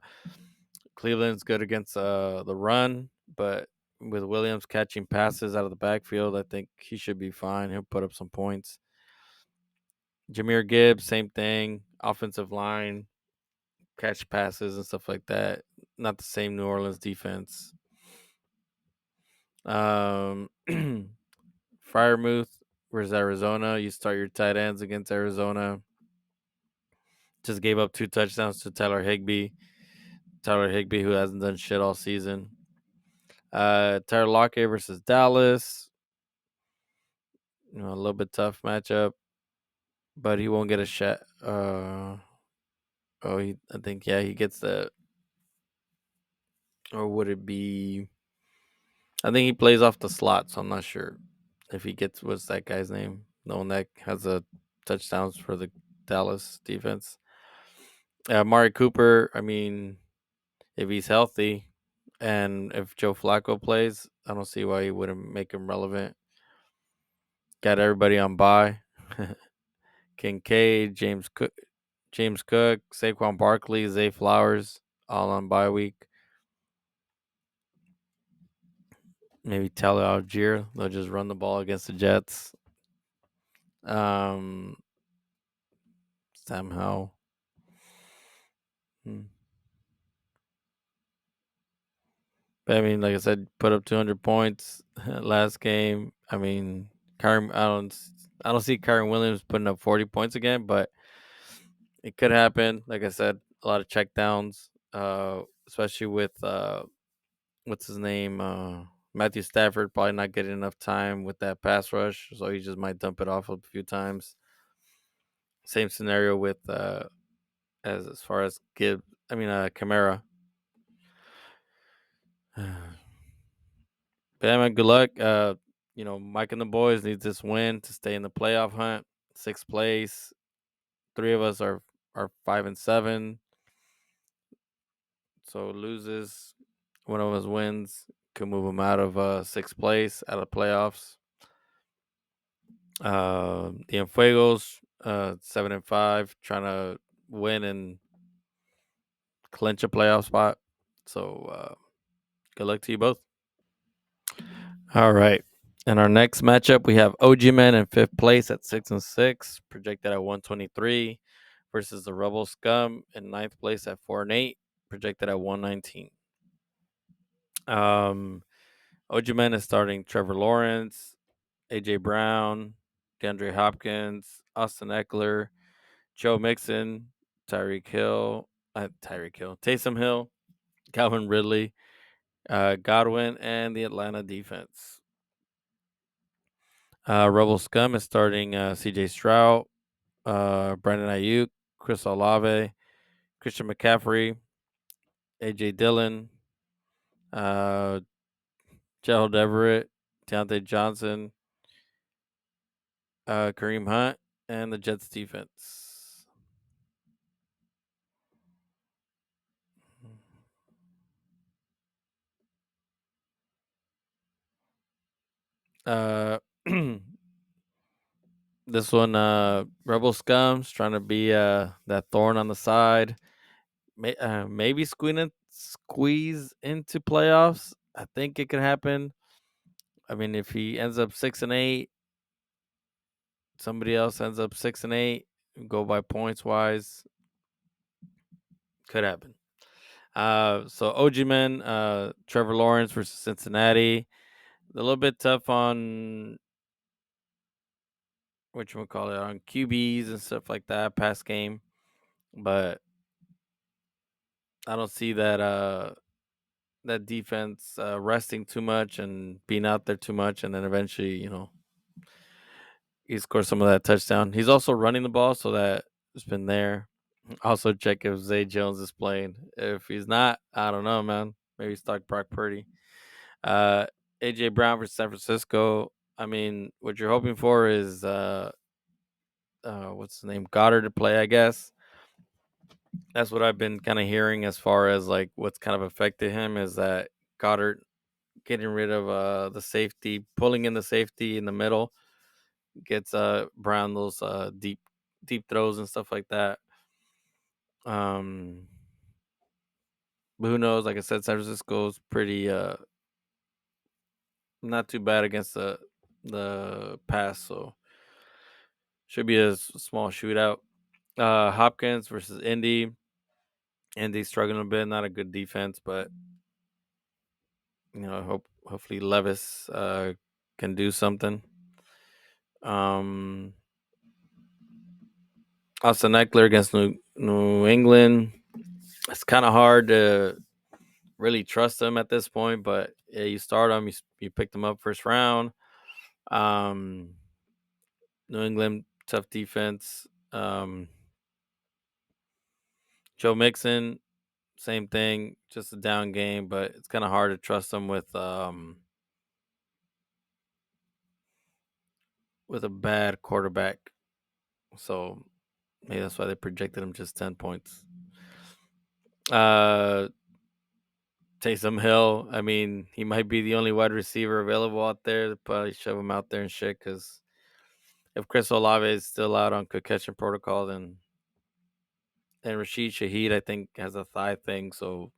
Cleveland's good against the run, but with Williams catching passes out of the backfield, I think he should be fine. He'll put up some points. Jahmyr Gibbs, same thing. Offensive line, catch passes and stuff like that. Not the same New Orleans defense. Freiermuth versus Arizona. You start your tight ends against Arizona. Just gave up 2 touchdowns to Tyler Higbee. Tyler Higbee, who hasn't done shit all season. Tyler Lockett versus Dallas. A little bit tough matchup, but he won't get a shot. I think he gets the. Or would it be? I think he plays off the slot, so I'm not sure if he gets what's that guy's name. The one that has the touchdowns for the Dallas defense. Amari Cooper. I mean, if he's healthy, and if Joe Flacco plays, I don't see why he wouldn't make him relevant. Got everybody on bye. Kincaid, James Cook, Saquon Barkley, Zay Flowers, all on bye week. Maybe Tyler Algier. They'll just run the ball against the Jets. Sam Howell. But I mean, like I said, put up 200 points last game. I mean, I don't see Kyron Williams putting up 40 points again, but it could happen. Like I said, a lot of checkdowns, especially with what's his name, Matthew Stafford probably not getting enough time with that pass rush, so he just might dump it off a few times. Same scenario with as far as Kamara. But yeah, man, good luck. Mike and the boys need this win to stay in the playoff hunt. 6th place. 3 of us are 5-7. So loses, one of us wins, could move them out of 6th place, out of playoffs. The Fuegos, 7-5, trying to win and clinch a playoff spot. So good luck to you both. All right. In our next matchup, we have OG Men in 5th place at 6-6, projected at 123, versus the Rebel Scum in 9th place at 4-8, projected at 119. OG Men is starting Trevor Lawrence, AJ Brown, DeAndre Hopkins, Austin Eckler, Joe Mixon, Taysom Hill, Calvin Ridley, Godwin, and the Atlanta defense. Rebel Scum is starting CJ Stroud, Brandon Ayuk, Chris Olave, Christian McCaffrey, AJ Dillon, Gerald Everett, Deontay Johnson, Kareem Hunt, and the Jets defense. This one, Rebel Scum's trying to be that thorn on the side. Maybe squeeze into playoffs. I think it could happen. I mean, if he ends up 6-8, somebody else ends up 6-8, go by points wise, could happen. So OG men, Trevor Lawrence versus Cincinnati. A little bit tough on whatchamacallit, on QBs and stuff like that, pass game. But I don't see that that defense resting too much and being out there too much, and then eventually, he scores some of that touchdown. He's also running the ball, so that it's been there. Also check if Zay Jones is playing. If he's not, I don't know, man. Maybe start Brock Purdy. AJ Brown for San Francisco. I mean, what you're hoping for is what's the name? Goddard to play, I guess. That's what I've been kind of hearing as far as like what's kind of affected him is that Goddard getting rid of the safety, pulling in the safety in the middle, gets Brown those deep throws and stuff like that. But who knows? Like I said, San Francisco's pretty not too bad against the pass, so should be a small shootout. Hopkins versus Indy. Indy struggling a bit, not a good defense, but hopefully Levis can do something. Austin Eckler against New England. It's kind of hard to really trust him at this point, but yeah, you start him, you picked him up first round. New England, tough defense. Joe Mixon, same thing, just a down game, but it's kind of hard to trust him with a bad quarterback. So maybe that's why they projected him just 10 points. Taysom Hill, I mean, he might be the only wide receiver available out there. Probably shove him out there and shit, because if Chris Olave is still out on concussion protocol, then Rashid Shaheed, I think, has a thigh thing, so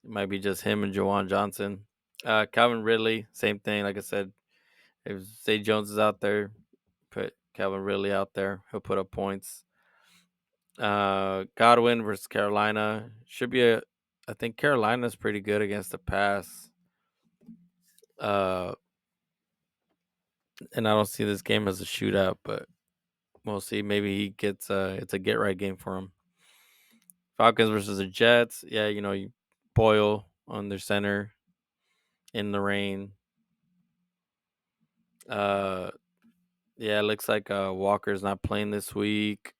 it might be just him and Jawan Johnson. Calvin Ridley, same thing. Like I said, if Zay Jones is out there, put Calvin Ridley out there. He'll put up points. Godwin versus Carolina. Should be I think Carolina's pretty good against the pass. And I don't see this game as a shootout, but we'll see. Maybe he gets it's a get right game for him. Falcons versus the Jets. Yeah, you Boyle on their center in the rain. Yeah, it looks like Walker's not playing this week.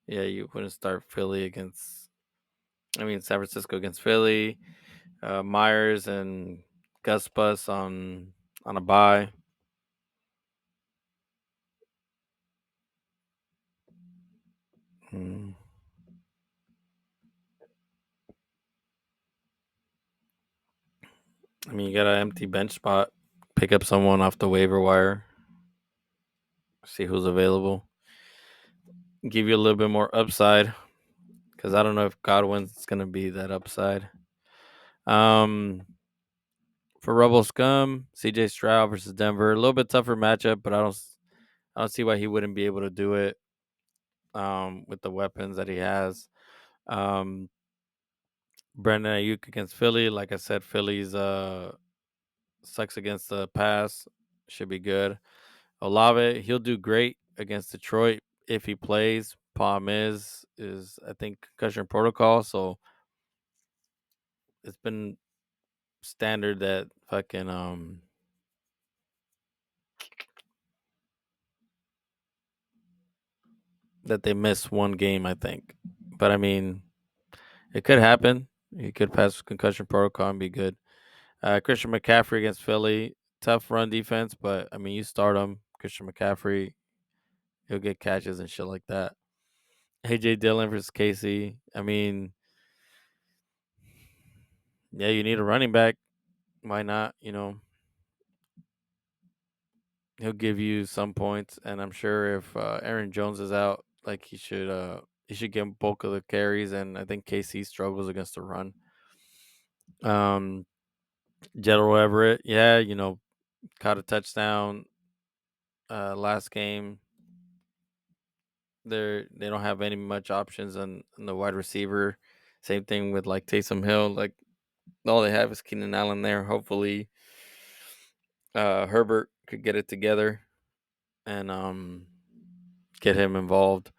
Yeah, you wouldn't start San Francisco against Philly. Myers and Gus Bus on a bye. I mean, you got an empty bench spot. Pick up someone off the waiver wire. See who's available. Give you a little bit more upside, because I don't know if Godwin's going to be that upside. For Rebel Scum, CJ Stroud versus Denver. A little bit tougher matchup, but I don't see why he wouldn't be able to do it with the weapons that he has. Brandon Ayuk against Philly. Like I said, Philly's sucks against the pass. Should be good. Olave, he'll do great against Detroit if he plays. Problem is I think concussion protocol, so it's been standard that fucking that they miss one game, I think. But I mean, it could happen. He could pass concussion protocol and be good. Christian McCaffrey against Philly, tough run defense, but I mean, you start him, Christian McCaffrey, he'll get catches and shit like that. AJ Dillon versus Casey. I mean, yeah, you need a running back. Why not? He'll give you some points, and I'm sure if Aaron Jones is out, like he should get bulk of the carries, and I think KC struggles against the run. Um, General Everett, yeah, caught a touchdown last game. They don't have any much options on the wide receiver. Same thing with like Taysom Hill. Like all they have is Keenan Allen there. Hopefully, Herbert could get it together and get him involved.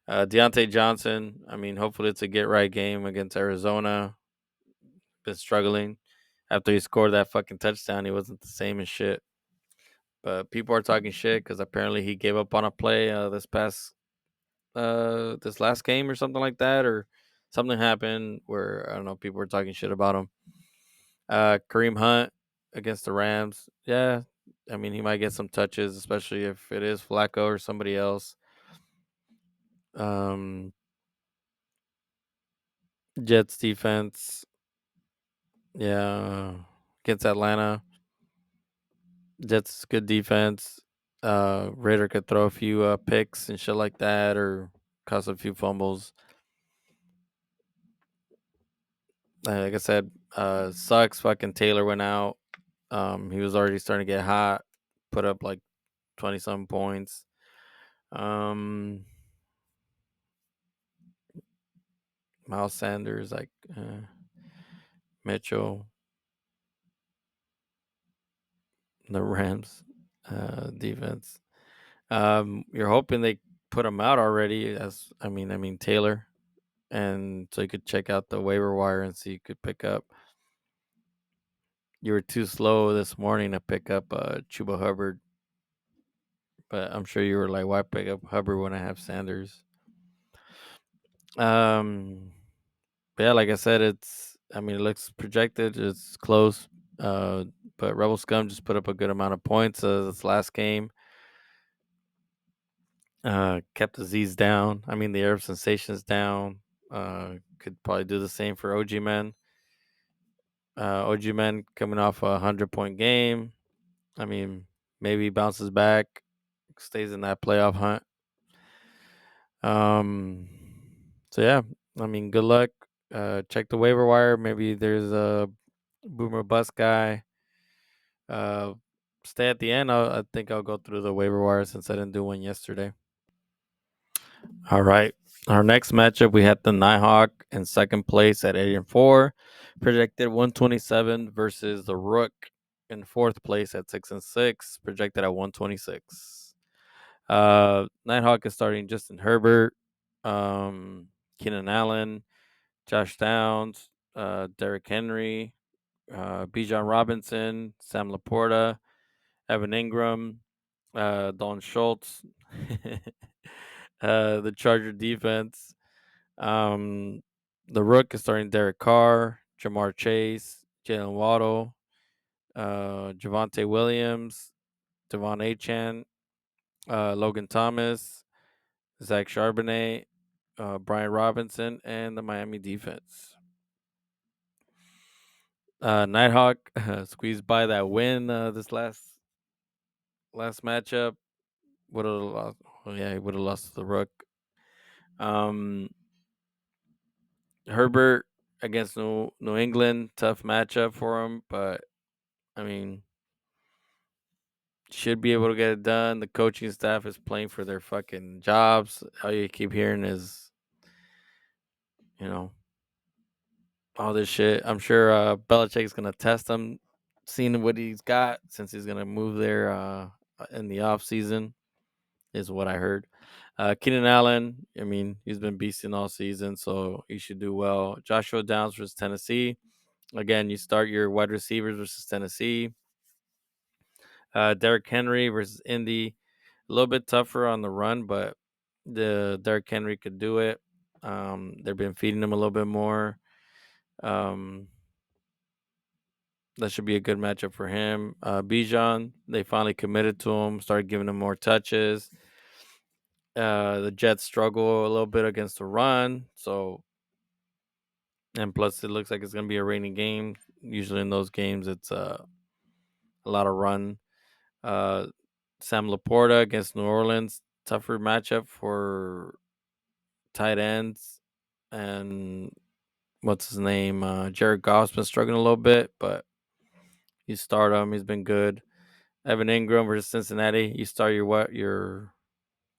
Deontay Johnson. I mean, hopefully it's a get right game against Arizona. Been struggling after he scored that fucking touchdown. He wasn't the same as shit. But people are talking shit because apparently he gave up on a play this last game or something like that, or something happened where I don't know, people were talking shit about him. Kareem Hunt against the Rams. Yeah, I mean he might get some touches, especially if it is Flacco or somebody else. Um, Jets defense. Yeah, against Atlanta. Jets good defense. Raider could throw a few picks and shit like that, or cause a few fumbles. Like I said, sucks. Fucking Taylor went out. He was already starting to get hot. Put up like 20-some points. Miles Sanders, like Mitchell, the Rams defense. You're hoping they put him out already. I mean Taylor, and so you could check out the waiver wire and see you could pick up. You were too slow this morning to pick up Chuba Hubbard, but I'm sure you were like, why pick up Hubbard when I have Sanders? But yeah, like I said, it looks projected. It's close. But Rebel Scum just put up a good amount of points this last game. Kept the Z's down. I mean, the Arab Sensations down. Could probably do the same for OG Men. OG Men coming off a 100-point game. I mean, maybe bounces back, stays in that playoff hunt. So yeah, I mean, good luck. Check the waiver wire. Maybe there's a boomer bust guy. Stay at the end. I think I'll go through the waiver wire since I didn't do one yesterday. All right. Our next matchup, we had the NightHawk in second place at 8-4, projected 127 versus the Rook in fourth place at 6-6, projected at 126. NightHawk is starting Justin Herbert, Keenan Allen, Josh Downs, Derrick Henry, Bijan Robinson, Sam Laporta, Evan Ingram, Don Schultz, the Charger defense. The Rook is starting Derek Carr, Jamar Chase, Jalen Waddle, Javonte Williams, Devon Achan, Logan Thomas, Zach Charbonnet, Brian Robinson, and the Miami defense. NightHawk squeezed by that win this last matchup. Would have lost. Well, yeah, he would have lost to the Rook. Herbert against New England, tough matchup for him, but I mean, should be able to get it done. The coaching staff is playing for their fucking jobs. All you keep hearing is, all this shit. I'm sure Belichick's gonna test him, seeing what he's got, since he's gonna move there in the off season, is what I heard. Keenan Allen, I mean, he's been beasting all season, so he should do well. Joshua Downs versus Tennessee. Again, you start your wide receivers versus Tennessee. Derrick Henry versus Indy. A little bit tougher on the run, but the Derrick Henry could do it. They've been feeding him a little bit more. Um, that should be a good matchup for him. Bijan, they finally committed to him, started giving him more touches. The Jets struggle a little bit against the run, so and plus it looks like it's gonna be a rainy game. Usually in those games, it's a lot of run. Uh, Sam Laporta against New Orleans, tougher matchup for tight ends, and what's his name? Jared Goff's been struggling a little bit, but you start him. He's been good. Evan Ingram versus Cincinnati. You start your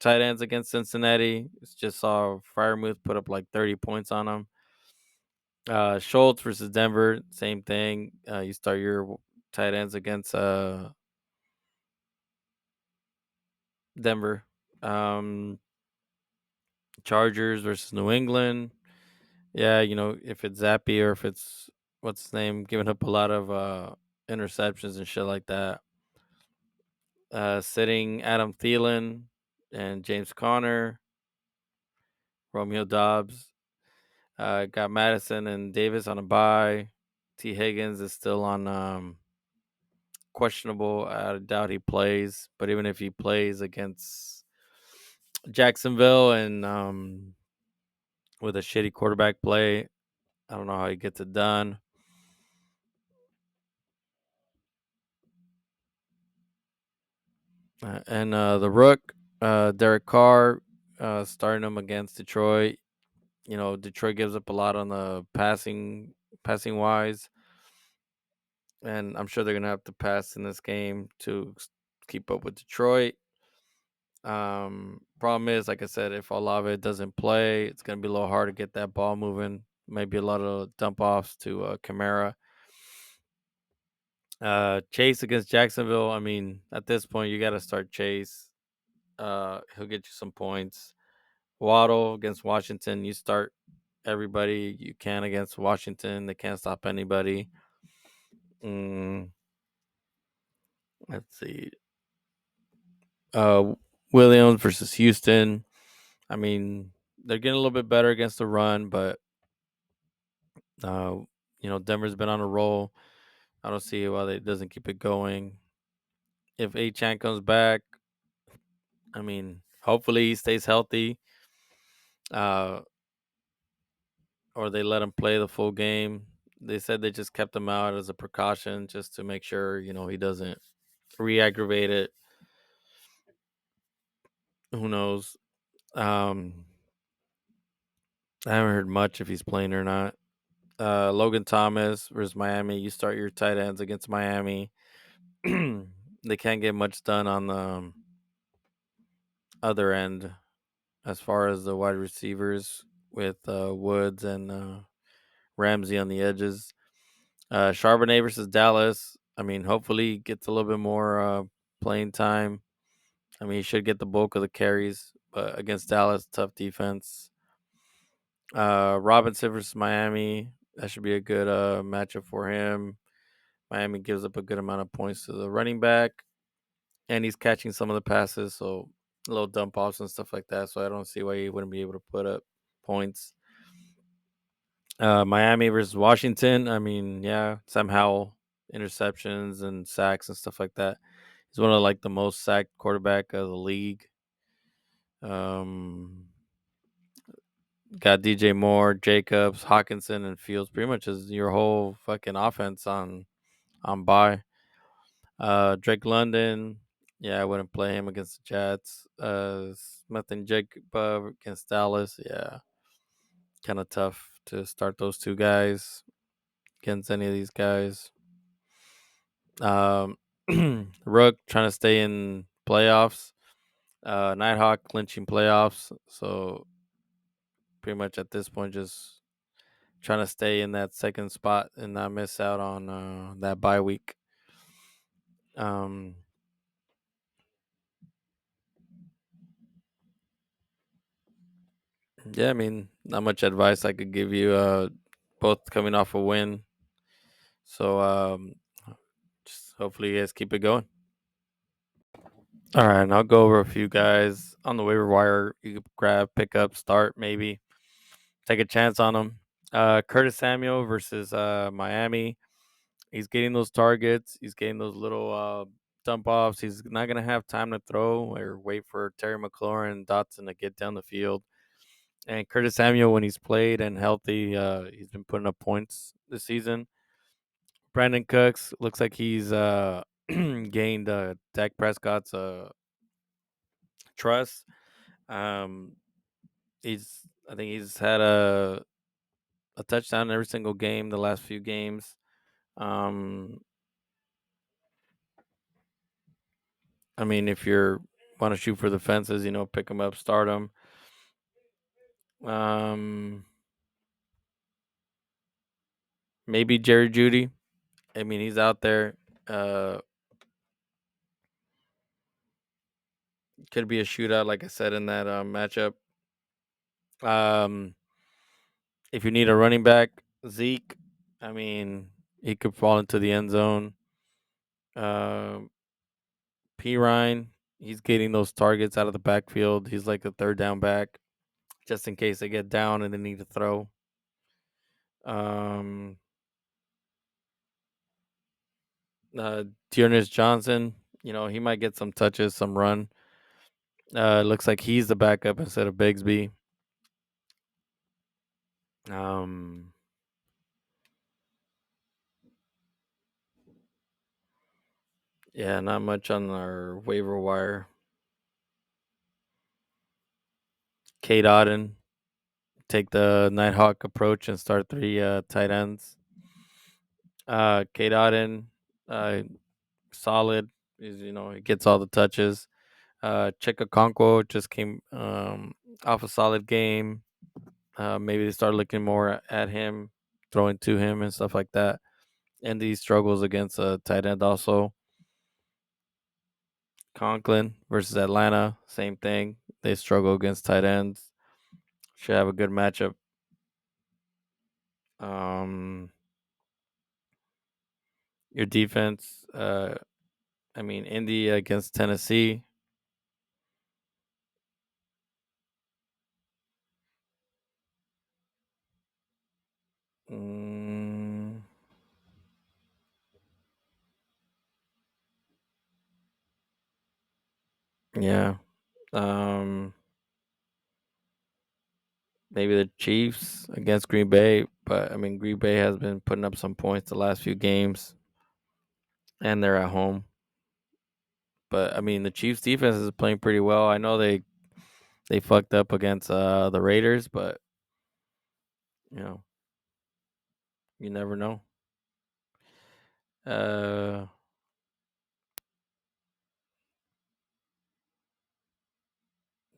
tight ends against Cincinnati. Just saw Firemouth put up like 30 points on them. Schultz versus Denver, same thing. You start your tight ends against Denver. Chargers versus New England. Yeah, if it's Zappy or if it's what's his name, giving up a lot of interceptions and shit like that. Sitting Adam Thielen and James Conner, Romeo Dobbs. Got Madison and Davis on a bye. T. Higgins is still on questionable. I doubt he plays, but even if he plays against Jacksonville and with a shitty quarterback play, I don't know how he gets it done. And the Rook, Derek Carr, starting him against Detroit. Detroit gives up a lot on the passing wise, and I'm sure they're gonna have to pass in this game to keep up with Detroit. Problem is, like I said, if Olave doesn't play, it's gonna be a little hard to get that ball moving. Maybe a lot of dump offs to Kamara. Chase against Jacksonville. I mean, at this point, you got to start Chase. He'll get you some points. Waddle against Washington. You start everybody you can against Washington. They can't stop anybody. Let's see. Williams versus Houston. I mean, they're getting a little bit better against the run, but Denver's been on a roll. I don't see why they doesn't keep it going. If A-Chan comes back, I mean, hopefully he stays healthy. Or they let him play the full game. They said they just kept him out as a precaution just to make sure, he doesn't re-aggravate it. Who knows? I haven't heard much if he's playing or not. Logan Thomas versus Miami. You start your tight ends against Miami. They can't get much done on the other end as far as the wide receivers with Woods and Ramsey on the edges. Charbonnet versus Dallas. I mean, hopefully he gets a little bit more playing time. I mean, he should get the bulk of the carries, but against Dallas, tough defense. Robinson versus Miami. That should be a good matchup for him. Miami gives up a good amount of points to the running back, and he's catching some of the passes, so little dump offs and stuff like that. So I don't see why he wouldn't be able to put up points. Miami versus Washington. I mean, yeah, Sam Howell, interceptions and sacks and stuff like that. He's one of the most sacked quarterback of the league. Got DJ Moore, Jacobs, Hawkinson, and Fields. Pretty much is your whole fucking offense on bye. Drake London. Yeah, I wouldn't play him against the Jets. Smith and Jacob against Dallas. Yeah, kind of tough to start those two guys against any of these guys. Rook trying to stay in playoffs. NightHawk clinching playoffs. So pretty much at this point, just trying to stay in that second spot and not miss out on that bye week. Yeah, I mean, not much advice I could give you. Both coming off a win. So just hopefully you guys keep it going. All right, and I'll go over a few guys on the waiver wire. You could grab, pick up, start, maybe take a chance on them. Curtis Samuel versus Miami. He's getting those targets. He's getting those little dump offs. He's not gonna have time to throw or wait for Terry McLaurin and Dotson to get down the field. And Curtis Samuel, when he's played and healthy, he's been putting up points this season. Brandon Cooks looks like he's gained Dak Prescott's trust. Um, I think he's had a touchdown in every single game the last few games. Um, I mean, if you're want to shoot for the fences, pick him up, start him. Maybe Jerry Judy. I mean, he's out there. Could be a shootout, like I said in that matchup. If you need a running back, Zeke. I mean, he could fall into the end zone. P. Ryan, he's getting those targets out of the backfield. He's like a third down back, just in case they get down and they need to throw. Dearness Johnson, he might get some touches, some run. It looks like he's the backup instead of Bigsby. Yeah, not much on our waiver wire. Kate Auden, take the NightHawk approach and start 3 tight ends. Kate Auden, solid. He gets all the touches. Chika Conquo just came off a solid game. Maybe they start looking more at him, throwing to him and stuff like that. And he struggles against a tight end also. Conklin versus Atlanta, same thing. They struggle against tight ends. Should have a good matchup. Your defense, Indy against Tennessee. Yeah. Maybe the Chiefs against Green Bay, but Green Bay has been putting up some points the last few games, and they're at home. But the Chiefs defense is playing pretty well. I know they fucked up against the Raiders, but you never know.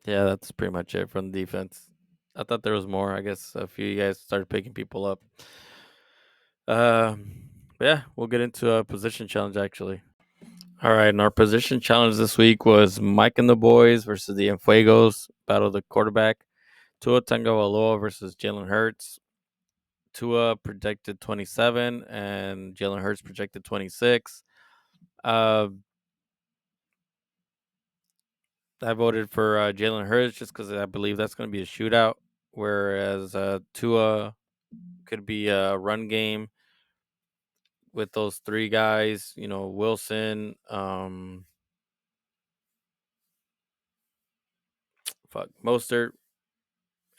Yeah, that's pretty much it from the defense. I thought there was more. I guess a few of you guys started picking people up. Yeah, we'll get into a position challenge actually. All right, and our position challenge this week was Mike and the boys versus the Fuegos, battle of the quarterback. Tua Tagovailoa versus Jalen Hurts. Tua projected 27 and Jalen Hurts projected 26. I voted for Jalen Hurts just because I believe that's going to be a shootout, whereas Tua could be a run game with those 3 guys, Wilson, Mostert,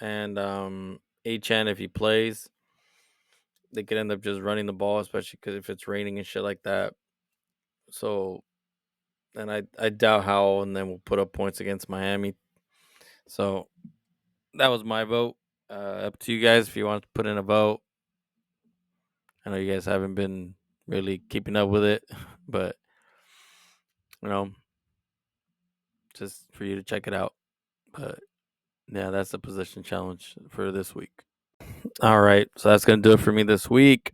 and HN if he plays. They could end up just running the ball, especially because if it's raining and shit like that. So, and I doubt Howell and then we'll put up points against Miami. So that was my vote. Up to you guys if you want to put in a vote. I know you guys haven't been really keeping up with it, but just for you to check it out. But yeah, that's the position challenge for this week. All right, so that's gonna do it for me this week.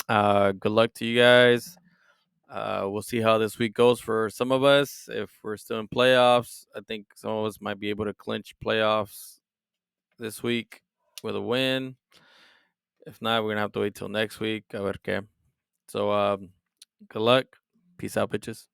Good luck to you guys. We'll see how this week goes for some of us. If we're still in playoffs, I think some of us might be able to clinch playoffs this week with a win. If not, we're gonna have to wait till next week. So, good luck. Peace out, bitches.